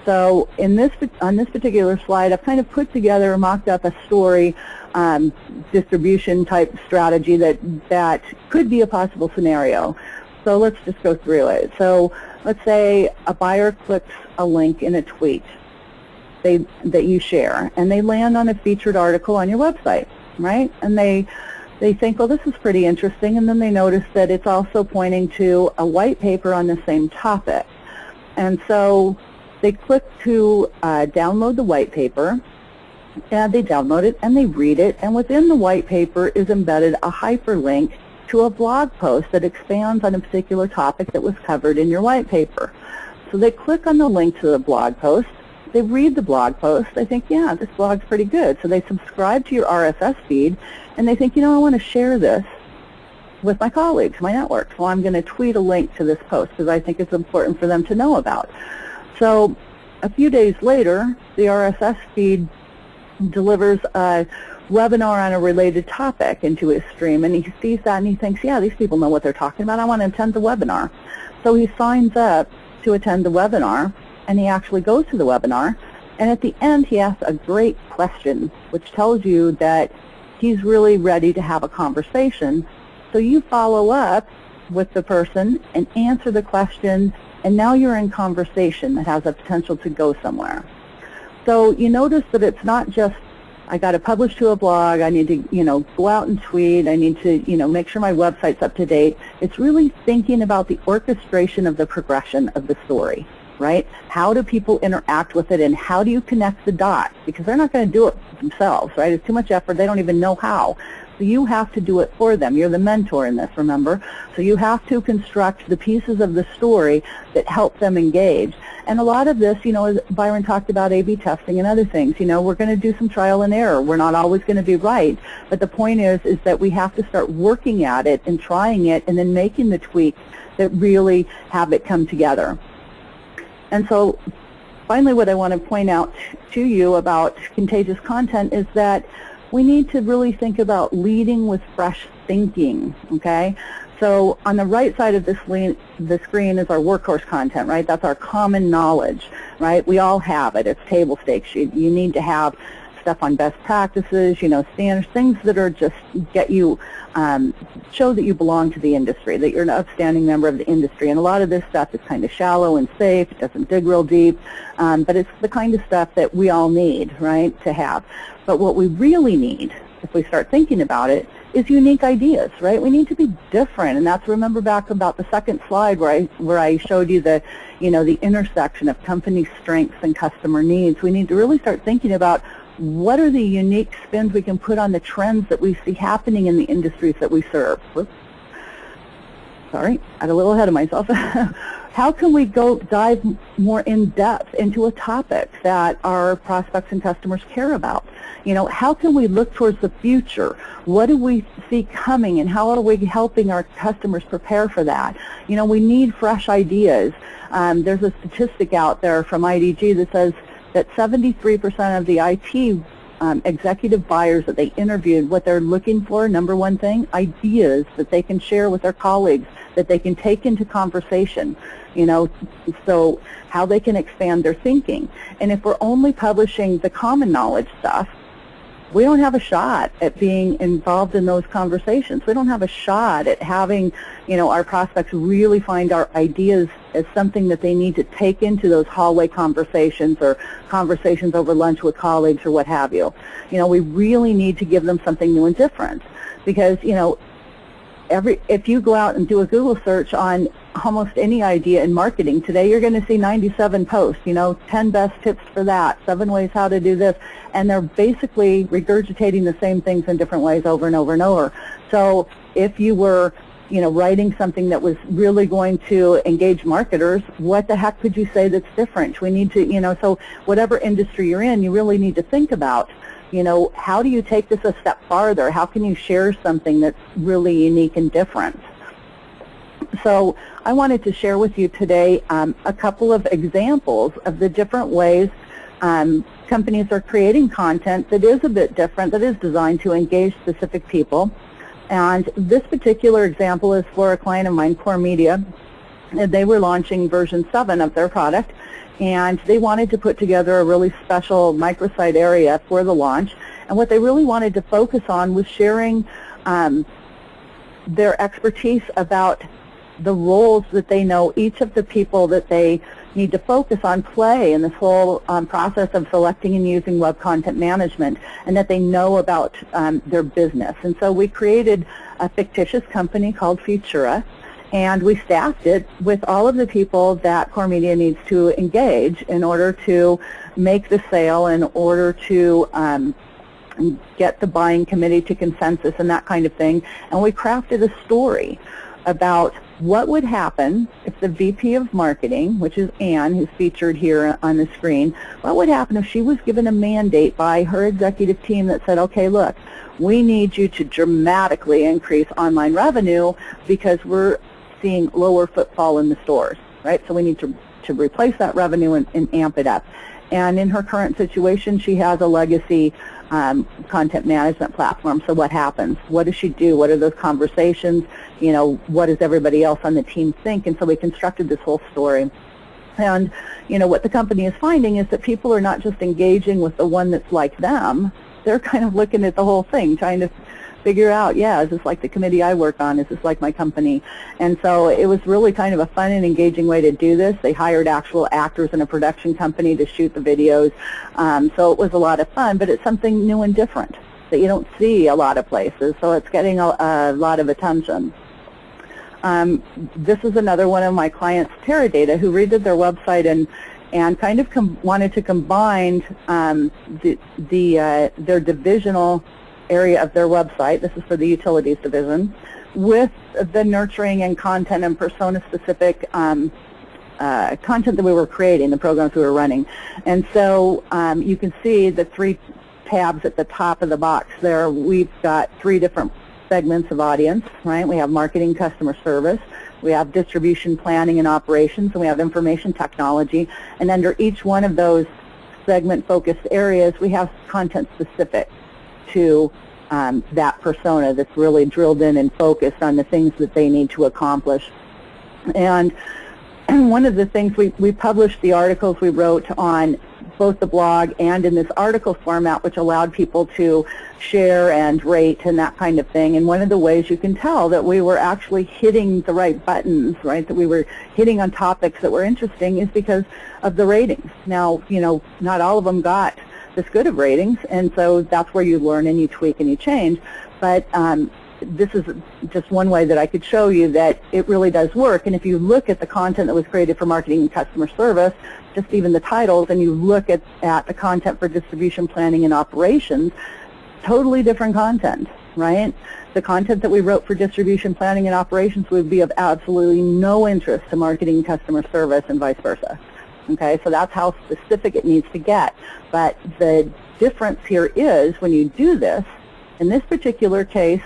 [SPEAKER 2] So on this particular slide, I've kind of put together, mocked up a story distribution type strategy that could be a possible scenario. So let's just go through it. So let's say a buyer clicks a link in a tweet that you share, and they land on a featured article on your website, right? And they think, well, this is pretty interesting, and then they notice that it's also pointing to a white paper on the same topic. And so they click to download the white paper, and they download it, and they read it, and within the white paper is embedded a hyperlink to a blog post that expands on a particular topic that was covered in your white paper. So they click on the link to the blog post, they read the blog post, they think, yeah, this blog's pretty good. So they subscribe to your RSS feed, and they think, you know, I want to share this with my colleagues, my network. So I'm going to tweet a link to this post because I think it's important for them to know about. So a few days later, the RSS feed delivers a webinar on a related topic into his stream, and he sees that and he thinks, yeah, these people know what they're talking about. I want to attend the webinar. So he signs up to attend the webinar, and he actually goes to the webinar, And at the end, he asks a great question, which tells you that he's really ready to have a conversation. So you follow up with the person and answer the question, and now you're in conversation that has a potential to go somewhere. So you notice that it's not just, I got to publish to a blog, I need to, go out and tweet, I need to, make sure my website's up to date. It's really thinking about the orchestration of the progression of the story, right? How do people interact with it, and how do you connect the dots? Because they're not going to do it themselves, right? It's too much effort. They don't even know how. So you have to do it for them. You're the mentor in this, remember? So you have to construct the pieces of the story that help them engage. And a lot of this, as Byron talked about A/B testing and other things, we're going to do some trial and error. We're not always going to be right. But the point is that we have to start working at it and trying it and then making the tweaks that really have it come together. And so finally, what I want to point out to you about contagious content is that we need to really think about leading with fresh thinking, okay? So on the right side of the screen is our workhorse content, right? That's our common knowledge, right? We all have it. It's table stakes. You need to have stuff on best practices, standards, things that are just get you, show that you belong to the industry, that you're an upstanding member of the industry. And a lot of this stuff is kind of shallow and safe. It doesn't dig real deep, but it's the kind of stuff that we all need, right, to have. But what we really need, if we start thinking about it, is unique ideas, right? We need to be different, and that's, remember back about the second slide where I showed you the, the intersection of company strengths and customer needs. We need to really start thinking about what are the unique spins we can put on the trends that we see happening in the industries that we serve. Whoops. Sorry, I got a little ahead of myself. How can we dive more in depth into a topic that our prospects and customers care about? How can we look towards the future? What do we see coming, and how are we helping our customers prepare for that? We need fresh ideas. There's a statistic out there from IDG that says that 73% of the IT executive buyers that they interviewed, what they're looking for, number one thing, ideas that they can share with their colleagues, that they can take into conversation, so how they can expand their thinking. And if we're only publishing the common knowledge stuff, we don't have a shot at being involved in those conversations. We don't have a shot at having, our prospects really find our ideas as something that they need to take into those hallway conversations or conversations over lunch with colleagues or what have you. We really need to give them something new and different, because, if you go out and do a Google search on almost any idea in marketing today, you're going to see 97 posts, 10 best tips for that, 7 ways how to do this, and they're basically regurgitating the same things in different ways over and over and over. So if you were, writing something that was really going to engage marketers, what the heck could you say that's different? We need to, so whatever industry you're in, you really need to think about, how do you take this a step farther? How can you share something that's really unique and different? So I wanted to share with you today a couple of examples of the different ways companies are creating content that is a bit different, that is designed to engage specific people. And this particular example is for a client of mine, Core Media. And they were launching version 7 of their product, and they wanted to put together a really special microsite area for the launch. And what they really wanted to focus on was sharing their expertise about the roles that they know each of the people that they need to focus on play in this whole process of selecting and using web content management, and that they know about their business. And so we created a fictitious company called Futura, and we staffed it with all of the people that Core Media needs to engage in order to make the sale, in order to get the buying committee to consensus and that kind of thing. And we crafted a story about what would happen if the VP of Marketing, which is Anne, who's featured here on the screen, what would happen if she was given a mandate by her executive team that said, okay, look, we need you to dramatically increase online revenue because we're seeing lower footfall in the stores, right? So we need to replace that revenue and amp it up. And in her current situation, she has a legacy content management platform. So what happens? What does she do? What are those conversations? What does everybody else on the team think? And so we constructed this whole story. And what the company is finding is that people are not just engaging with the one that's like them. They're kind of looking at the whole thing, trying to figure out, is this like the committee I work on? Is this like my company? And so it was really kind of a fun and engaging way to do this. They hired actual actors in a production company to shoot the videos. So it was a lot of fun, but it's something new and different that you don't see a lot of places. So it's getting a lot of attention. This is another one of my clients, Teradata, who redid their website and kind of wanted to combine their divisional area of their website, this is for the utilities division, with the nurturing and content and persona-specific content that we were creating, the programs we were running. And so you can see the 3 tabs at the top of the box there. We've got 3 different segments of audience, right? We have marketing, customer service, we have distribution, planning, and operations, and we have information technology. And under each one of those segment-focused areas, we have content specific to that persona that's really drilled in and focused on the things that they need to accomplish. And one of the things, we published the articles we wrote on both the blog and in this article format, which allowed people to share and rate and that kind of thing. And one of the ways you can tell that we were actually hitting the right buttons, right, that we were hitting on topics that were interesting is because of the ratings. Now, not all of them got this good of ratings, and so that's where you learn and you tweak and you change. But this is just one way that I could show you that it really does work. And if you look at the content that was created for marketing and customer service, just even the titles, and you look at the content for distribution, planning, and operations, totally different content, right? The content that we wrote for distribution, planning, and operations would be of absolutely no interest to marketing and customer service and vice versa. Okay, so that's how specific it needs to get. But the difference here is when you do this, in this particular case,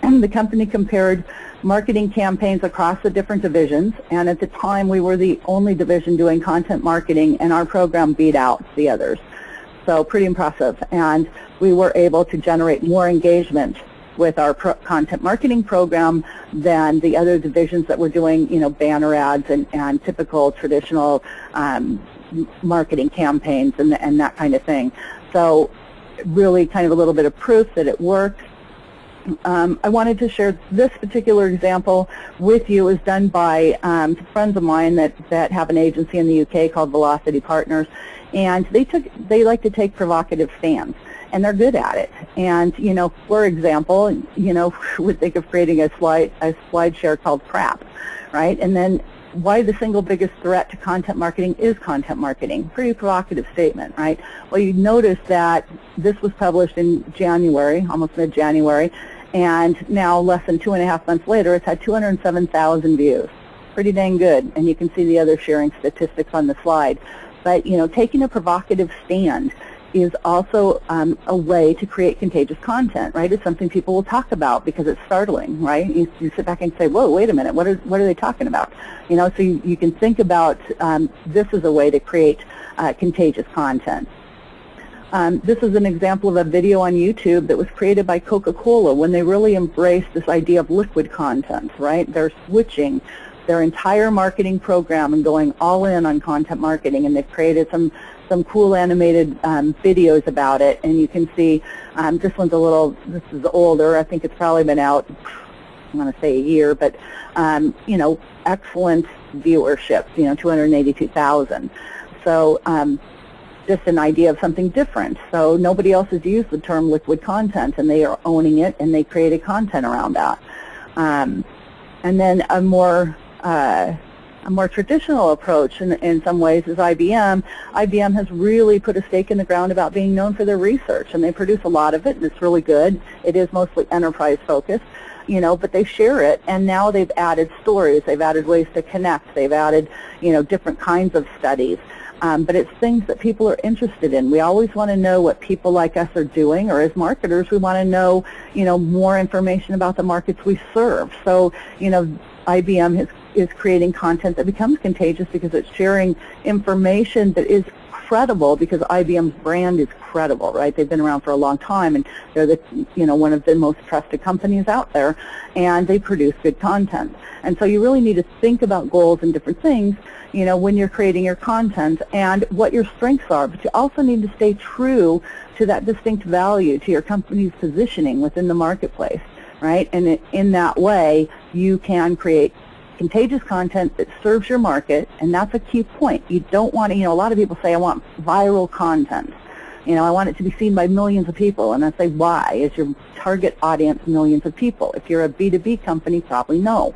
[SPEAKER 2] the company compared marketing campaigns across the different divisions, and at the time we were the only division doing content marketing, and our program beat out the others. So pretty impressive. And we were able to generate more engagement with our content marketing program than the other divisions that were doing, banner ads and typical traditional marketing campaigns and that kind of thing. So really kind of a little bit of proof that it works. I wanted to share this particular example with you. It was done by friends of mine that have an agency in the UK called Velocity Partners, and they like to take provocative stands, and they're good at it. And for example, would think of creating a slide share called crap, right? And then why the single biggest threat to content marketing is content marketing. Pretty provocative statement, right? Well, you notice that this was published in January, almost mid-January, and now less than 2.5 months later, it's had 207,000 views. Pretty dang good, and you can see the other sharing statistics on the slide. But taking a provocative stand is also a way to create contagious content, right? It's something people will talk about because it's startling, right? You sit back and say, whoa, wait a minute, what are they talking about? So you can think about this as a way to create contagious content. This is an example of a video on YouTube that was created by Coca-Cola when they really embraced this idea of liquid content, right? They're switching their entire marketing program and going all in on content marketing, and they've created some cool animated videos about it. And you can see this is older. I think it's probably been out, I want to say a year, but excellent viewership, 282,000. So just an idea of something different. So nobody else has used the term liquid content, and they are owning it, and they created content around that. And then a more traditional approach in some ways is IBM. IBM has really put a stake in the ground about being known for their research, and they produce a lot of it, and it's really good. It is mostly enterprise focused, but they share it, and now they've added stories, they've added ways to connect, they've added, different kinds of studies. But it's things that people are interested in. We always want to know what people like us are doing, or as marketers, we want to know, more information about the markets we serve. So, IBM is creating content that becomes contagious because it's sharing information that is credible because IBM's brand is credible, right? They've been around for a long time, and they're the, one of the most trusted companies out there, and they produce good content. And so you really need to think about goals and different things, when you're creating your content and what your strengths are. But you also need to stay true to that distinct value, to your company's positioning within the marketplace, right? And in that way, you can create contagious content that serves your market, and that's a key point. You don't want to, a lot of people say, I want viral content. I want it to be seen by millions of people. And I say, why? Is your target audience millions of people? If you're a B2B company, probably no.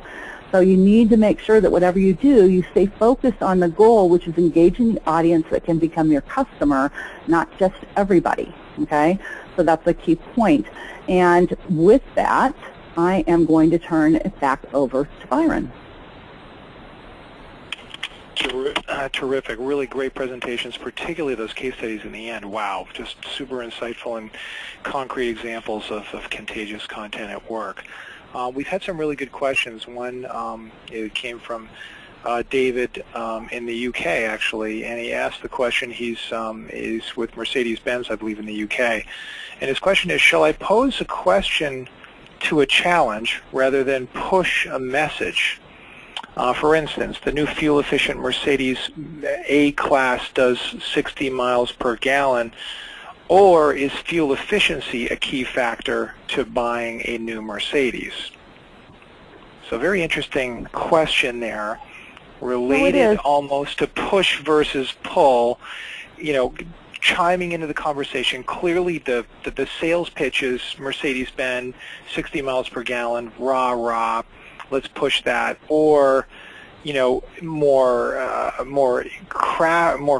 [SPEAKER 2] So you need to make sure that whatever you do, you stay focused on the goal, which is engaging the audience that can become your customer, not just everybody, okay? So that's a key point. And with that, I am going to turn it back over to Byron.
[SPEAKER 1] Terrific. Really great presentations, particularly those case studies in the end. Wow, just super insightful and concrete examples of contagious content at work. We've had some really good questions. One, it came from David in the UK, actually, and he asked the question. He's with Mercedes-Benz, I believe, in the UK. And his question is, shall I pose a question to a challenge rather than push a message? For instance, the new fuel-efficient Mercedes A-Class does 60 miles per gallon, or is fuel efficiency a key factor to buying a new Mercedes? So very interesting question there, related almost to push versus pull, chiming into the conversation. Clearly the sales pitch is Mercedes-Benz, 60 miles per gallon, rah, rah. Let's push that, or more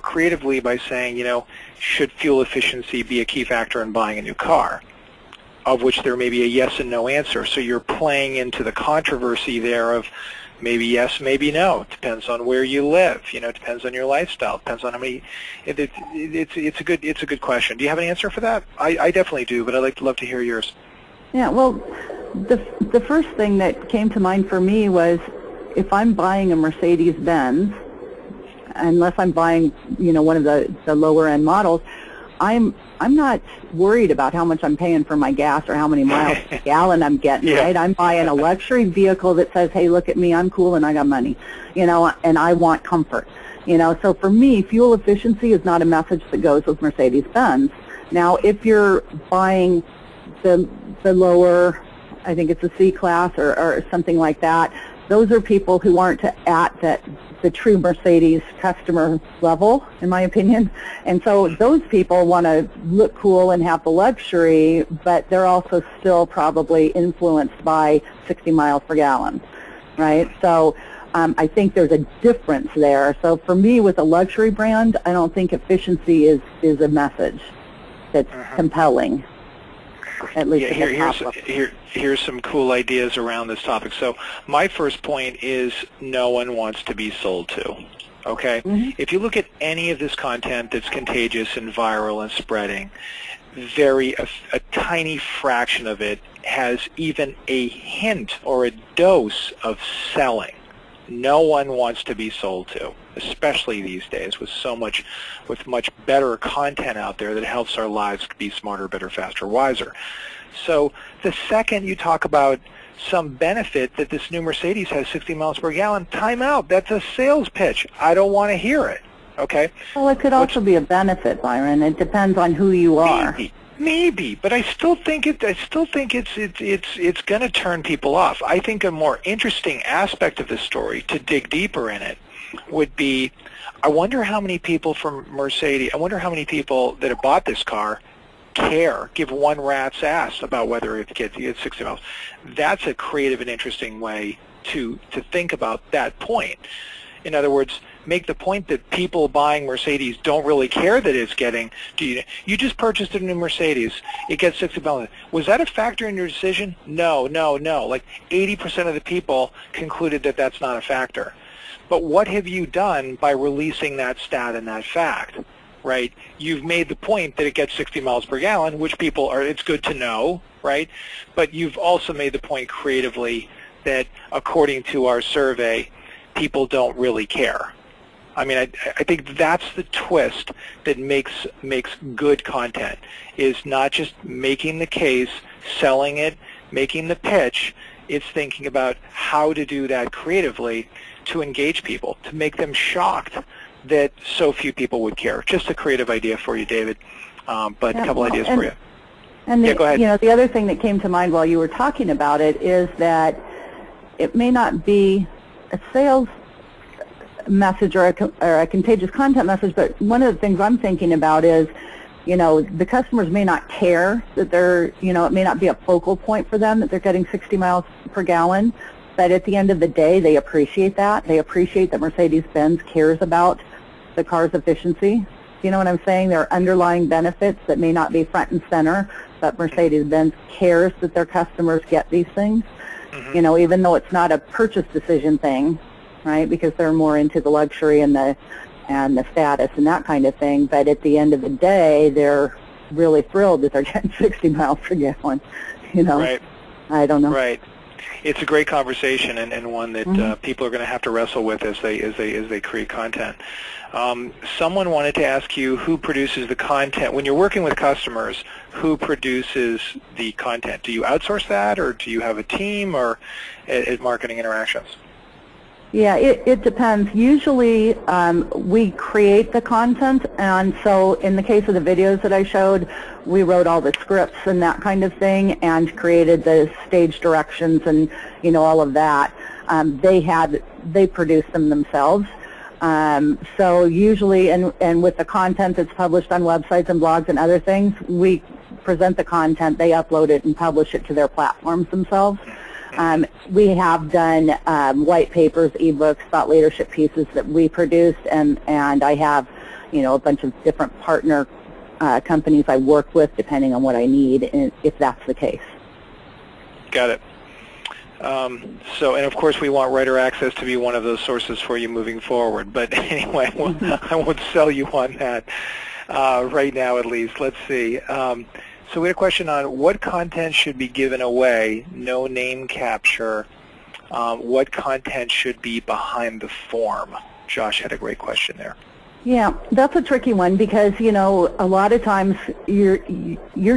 [SPEAKER 1] creatively by saying, should fuel efficiency be a key factor in buying a new car, of which there may be a yes and no answer. So you're playing into the controversy there of maybe yes, maybe no. Depends on where you live. Depends on your lifestyle. Depends on how many. It's a good question. Do you have an answer for that? I definitely do, but I'd love to hear yours.
[SPEAKER 2] Yeah. Well, the first thing that came to mind for me was, if I'm buying a Mercedes-Benz, unless I'm buying, one of the lower-end models, I'm not worried about how much I'm paying for my gas or how many miles per gallon I'm getting, right? I'm buying a luxury vehicle that says, hey, look at me, I'm cool and I got money, and I want comfort. So for me, fuel efficiency is not a message that goes with Mercedes-Benz. Now, if you're buying the lower, I think it's a C-Class or something like that, those are people who aren't at the true Mercedes customer level, in my opinion. And so those people want to look cool and have the luxury, but they're also still probably influenced by 60 miles per gallon, right? So I think there's a difference there. So for me, with a luxury brand, I don't think efficiency is a message that's compelling. At least
[SPEAKER 1] here's some cool ideas around this topic. So my first point is, no one wants to be sold to. Okay? Mm-hmm. If you look at any of this content that's contagious and viral and spreading, a tiny fraction of it has even a hint or a dose of selling. No one wants to be sold to, especially these days with much better content out there that helps our lives be smarter, better, faster, wiser. So the second you talk about some benefit that this new Mercedes has 60 miles per gallon, time out. That's a sales pitch. I don't want to hear it. Okay?
[SPEAKER 2] Well, it could also be a benefit, Byron. It depends on who you are.
[SPEAKER 1] Maybe, but I still think it's going to turn people off. I think a more interesting aspect of this story, to dig deeper in it, would be, I wonder how many people from Mercedes, I wonder how many people that have bought this car give one rat's ass about whether it gets 60 miles. That's a creative and interesting way to think about that point. In other words, make the point that people buying Mercedes don't really care that it's getting, you just purchased a new Mercedes, it gets 60 miles. Was that a factor in your decision? No. Like 80% of the people concluded that that's not a factor. But what have you done by releasing that stat and that fact? Right? You've made the point that it gets 60 miles per gallon, which it's good to know, right? But you've also made the point creatively that according to our survey, people don't really care. I mean, I think that's the twist that makes good content, is not just making the case, selling it, making the pitch. It's thinking about how to do that creatively to engage people, to make them shocked that so few people would care. Just a creative idea for you, David, but a couple ideas for you.
[SPEAKER 2] And
[SPEAKER 1] yeah, go ahead.
[SPEAKER 2] You know, the other thing that came to mind while you were talking about it is that it may not be a sales message or a contagious content message, but one of the things I'm thinking about is, you know, the customers may not care that they're, you know, it may not be a focal point for them that they're getting 60 miles per gallon, but at the end of the day, they appreciate that. They appreciate that Mercedes-Benz cares about the car's efficiency. You know what I'm saying? There are underlying benefits that may not be front and center, but Mercedes-Benz cares that their customers get these things. Mm-hmm. You know, even though it's not a purchase decision thing, right? Because they're more into the luxury and the status and that kind of thing. But at the end of the day, they're really thrilled that they're getting 60 miles per gallon. You know,
[SPEAKER 1] right.
[SPEAKER 2] I don't know.
[SPEAKER 1] Right. It's a great conversation and one that people are going to have to wrestle with as they create content. Someone wanted to ask you who produces the content. When you're working with customers, who produces the content? Do you outsource that, or do you have a team, or at Marketing Interactions?
[SPEAKER 2] Yeah, it depends. Usually we create the content, and so in the case of the videos that I showed, we wrote all the scripts and that kind of thing and created the stage directions and, you know, all of that. They produced them themselves. So usually, and with the content that's published on websites and blogs and other things, we present the content, they upload it and publish it to their platforms themselves. We have done white papers, ebooks, thought leadership pieces that we produced, and I have, you know, a bunch of different partner companies I work with depending on what I need, if that's the case.
[SPEAKER 1] Got it. So, and of course we want WriterAccess to be one of those sources for you moving forward. But anyway, I won't sell you on that right now at least. Let's see. So we had a question on what content should be given away, no name capture, what content should be behind the form. Josh had a great question there.
[SPEAKER 2] Yeah, that's a tricky one because, you know, a lot of times your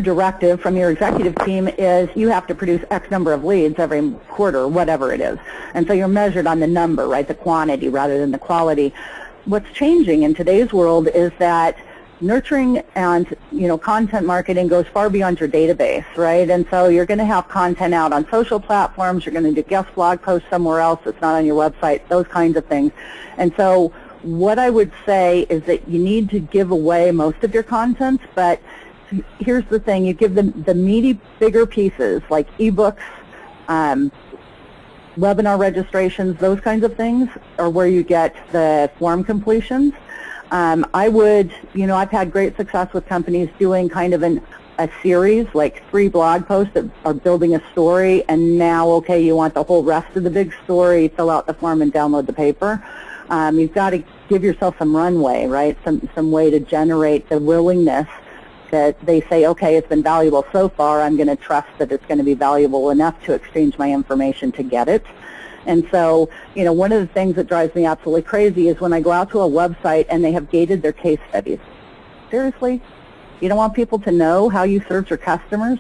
[SPEAKER 2] directive from your executive team is you have to produce X number of leads every quarter, whatever it is. And so you're measured on the number, right, the quantity rather than the quality. What's changing in today's world is that nurturing and, you know, content marketing goes far beyond your database, right? And so you're going to have content out on social platforms. You're going to do guest blog posts somewhere else that's not on your website, those kinds of things. And so what I would say is that you need to give away most of your content, but here's the thing. You give them the meaty, bigger pieces like ebooks, webinar registrations, those kinds of things are where you get the form completions. I would, you know, I've had great success with companies doing kind of a series, like 3 blog posts that are building a story, and now, okay, you want the whole rest of the big story, fill out the form and download the paper. You've got to give yourself some runway, right, some way to generate the willingness that they say, okay, it's been valuable so far, I'm going to trust that it's going to be valuable enough to exchange my information to get it. And so, you know, one of the things that drives me absolutely crazy is when I go out to a website and they have gated their case studies. Seriously? You don't want people to know how you served your customers?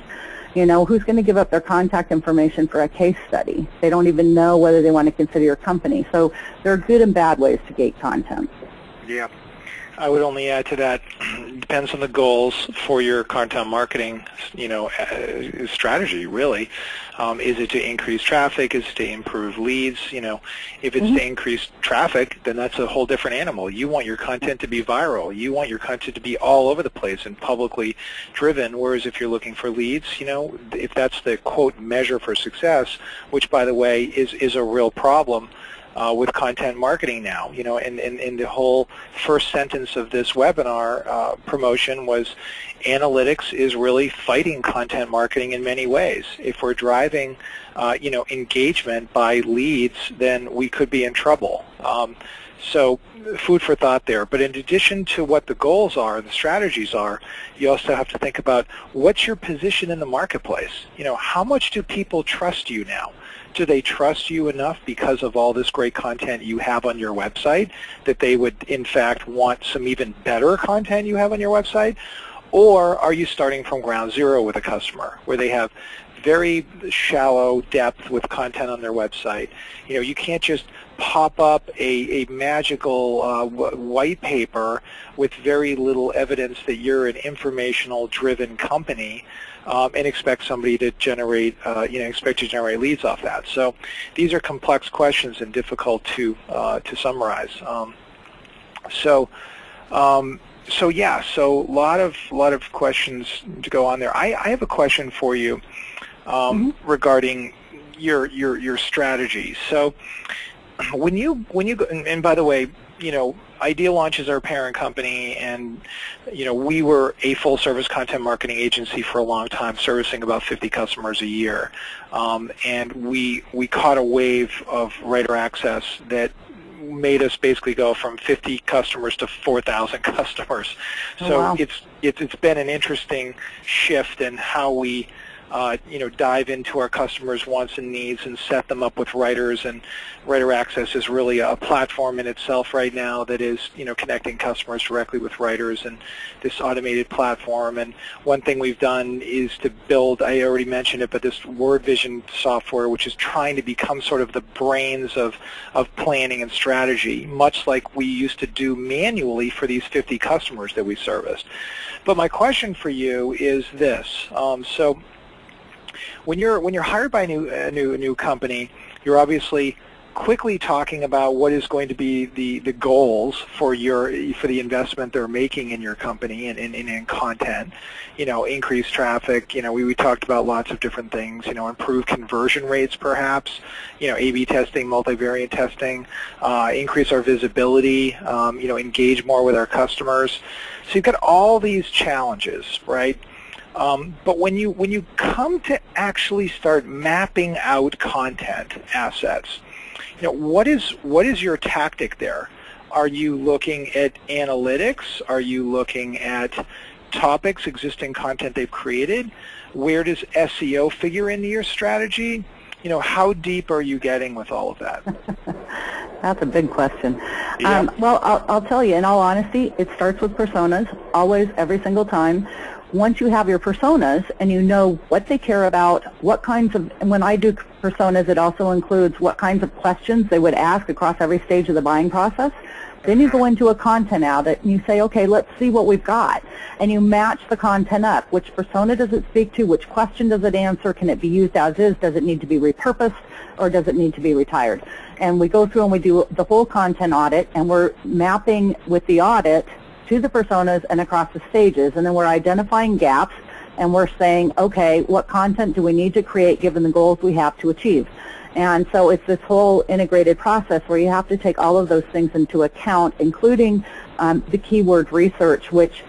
[SPEAKER 2] You know, who's going to give up their contact information for a case study? They don't even know whether they want to consider your company. So there are good and bad ways to gate content.
[SPEAKER 1] Yeah. I would only add to that, it depends on the goals for your content marketing, you know, strategy, really. Is it to increase traffic? Is it to improve leads? You know, if it's to increase traffic, then that's a whole different animal. You want your content to be viral. You want your content to be all over the place and publicly driven, whereas if you're looking for leads, you know, if that's the, quote, measure for success, which, by the way, is a real problem, with content marketing now, you know, and the whole first sentence of this webinar promotion was analytics is really fighting content marketing in many ways. If we're driving, you know, engagement by leads, then we could be in trouble. So food for thought there. But in addition to what the goals are, the strategies are, you also have to think about what's your position in the marketplace. How much do people trust you now? Do they trust you enough because of all this great content you have on your website that they would, in fact, want some even better content you have on your website? Or are you starting from ground zero with a customer where they have very shallow depth with content on their website? You can't just pop up a magical white paper with very little evidence that you're an informational-driven company and expect somebody to generate, expect to generate leads off that. So these are complex questions and difficult to summarize. So a lot of questions to go on there. I have a question for you regarding your strategy. So when you go, and by the way, Idea Launch is our parent company, and we were a full-service content marketing agency for a long time, servicing about 50 customers a year, and we caught a wave of WriterAccess that made us basically go from 50 customers to 4,000 customers. So
[SPEAKER 2] wow.
[SPEAKER 1] It's been an interesting shift in how we dive into our customers' wants and needs and set them up with writers. And WriterAccess is really a platform in itself right now that is connecting customers directly with writers and this automated platform. And one thing we've done is to build, I already mentioned it, but this word vision software, which is trying to become sort of the brains of planning and strategy, much like we used to do manually for these 50 customers that we serviced. But my question for you is this. So when you're hired by a new company, you're obviously quickly talking about what is going to be the goals for the investment they're making in your company and in content. Increase traffic. We talked about lots of different things. Improve conversion rates, perhaps. A/B testing, multivariate testing. Increase our visibility. Engage more with our customers. So you've got all these challenges, right? But when you come to actually start mapping out content assets, what is your tactic there? Are you looking at analytics? Are you looking at topics, existing content they've created? Where does SEO figure into your strategy? How deep are you getting with all of that?
[SPEAKER 2] That's a big question.
[SPEAKER 1] Yeah.
[SPEAKER 2] Well, I'll tell you, in all honesty, it starts with personas, always, every single time. Once you have your personas and you know what they care about, and when I do personas, it also includes what kinds of questions they would ask across every stage of the buying process. Then you go into a content audit and you say, okay, let's see what we've got. And you match the content up. Which persona does it speak to? Which question does it answer? Can it be used as is? Does it need to be repurposed? Or does it need to be retired? And we go through and we do the whole content audit, and we're mapping with the audit to the personas and across the stages, and then we're identifying gaps, and we're saying, okay, what content do we need to create given the goals we have to achieve? And so it's this whole integrated process where you have to take all of those things into account, including the keyword research, which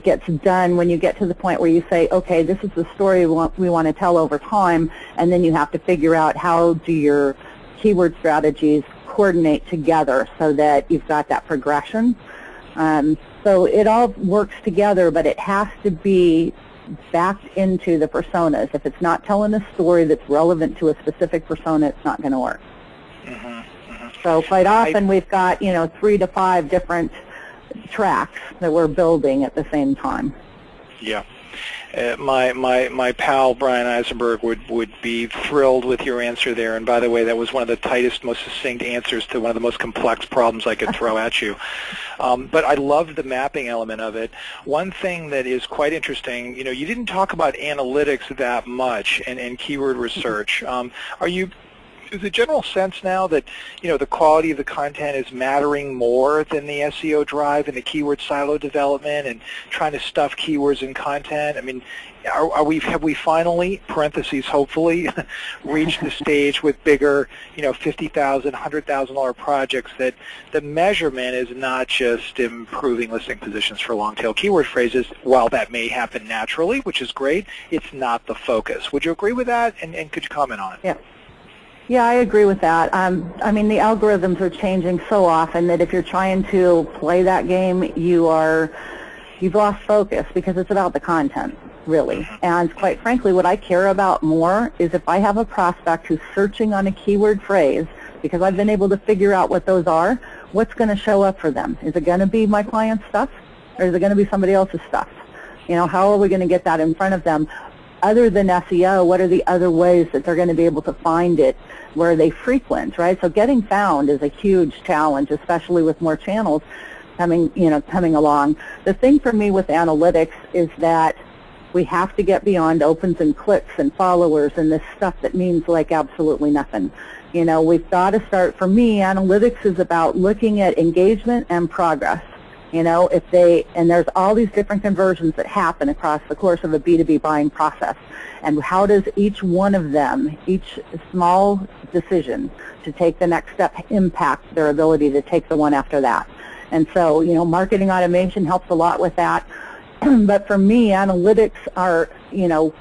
[SPEAKER 2] gets done when you get to the point where you say, okay, this is the story we want to tell over time, and then you have to figure out how do your keyword strategies coordinate together so that you've got that progression. So it all works together, but it has to be backed into the personas. If it's not telling a story that's relevant to a specific persona, it's not going to work. So quite often we've got 3 to 5 different tracks that we're building at the same time.
[SPEAKER 1] Yeah. My pal Brian Eisenberg would be thrilled with your answer there. And by the way, that was one of the tightest, most succinct answers to one of the most complex problems I could throw at you. But I love the mapping element of it. One thing that is quite interesting, you didn't talk about analytics that much and keyword research. Is the general sense now that the quality of the content is mattering more than the SEO drive and the keyword silo development and trying to stuff keywords in content? I mean, have we finally, parentheses, hopefully, reached the stage with bigger, $50,000, $100,000 projects that the measurement is not just improving listing positions for long-tail keyword phrases? While that may happen naturally, which is great, it's not the focus. Would you agree with that? And could you comment on it?
[SPEAKER 2] Yeah. Yeah, I agree with that. I mean, the algorithms are changing so often that if you're trying to play that game, you've lost focus because it's about the content, really. And quite frankly, what I care about more is if I have a prospect who's searching on a keyword phrase, because I've been able to figure out what those are, what's going to show up for them? Is it going to be my client's stuff, or is it going to be somebody else's stuff? You know, how are we going to get that in front of them? Other than SEO, what are the other ways that they're going to be able to find it where they frequent, right? So getting found is a huge challenge, especially with more channels coming along. The thing for me with analytics is that we have to get beyond opens and clicks and followers and this stuff that means like absolutely nothing. You know, we've got to start, for me, analytics is about looking at engagement and progress. You know, and there's all these different conversions that happen across the course of a B2B buying process. And how does each one of them, each small decision to take the next step impact their ability to take the one after that? And so, you know, marketing automation helps a lot with that. But for me, analytics are, you know,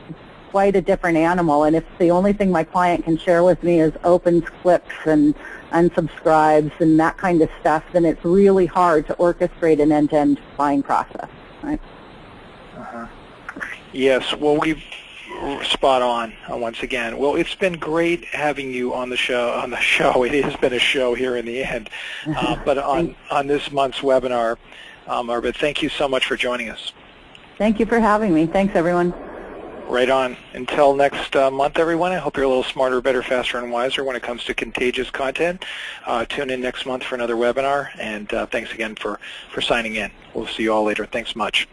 [SPEAKER 2] quite a different animal. And if the only thing my client can share with me is opens, clicks, and unsubscribes and that kind of stuff, then it's really hard to orchestrate an end-to-end buying process, right?
[SPEAKER 1] Yes, well, we've spot on once again. Well, it's been great having you on the show. It has been a show here in the end, but on this month's webinar, Ardath, thank you so much for joining us.
[SPEAKER 2] Thank you for having me. Thanks, everyone.
[SPEAKER 1] Right on. Until next month, everyone, I hope you're a little smarter, better, faster, and wiser when it comes to contagious content. Tune in next month for another webinar, and thanks again for signing in. We'll see you all later. Thanks much.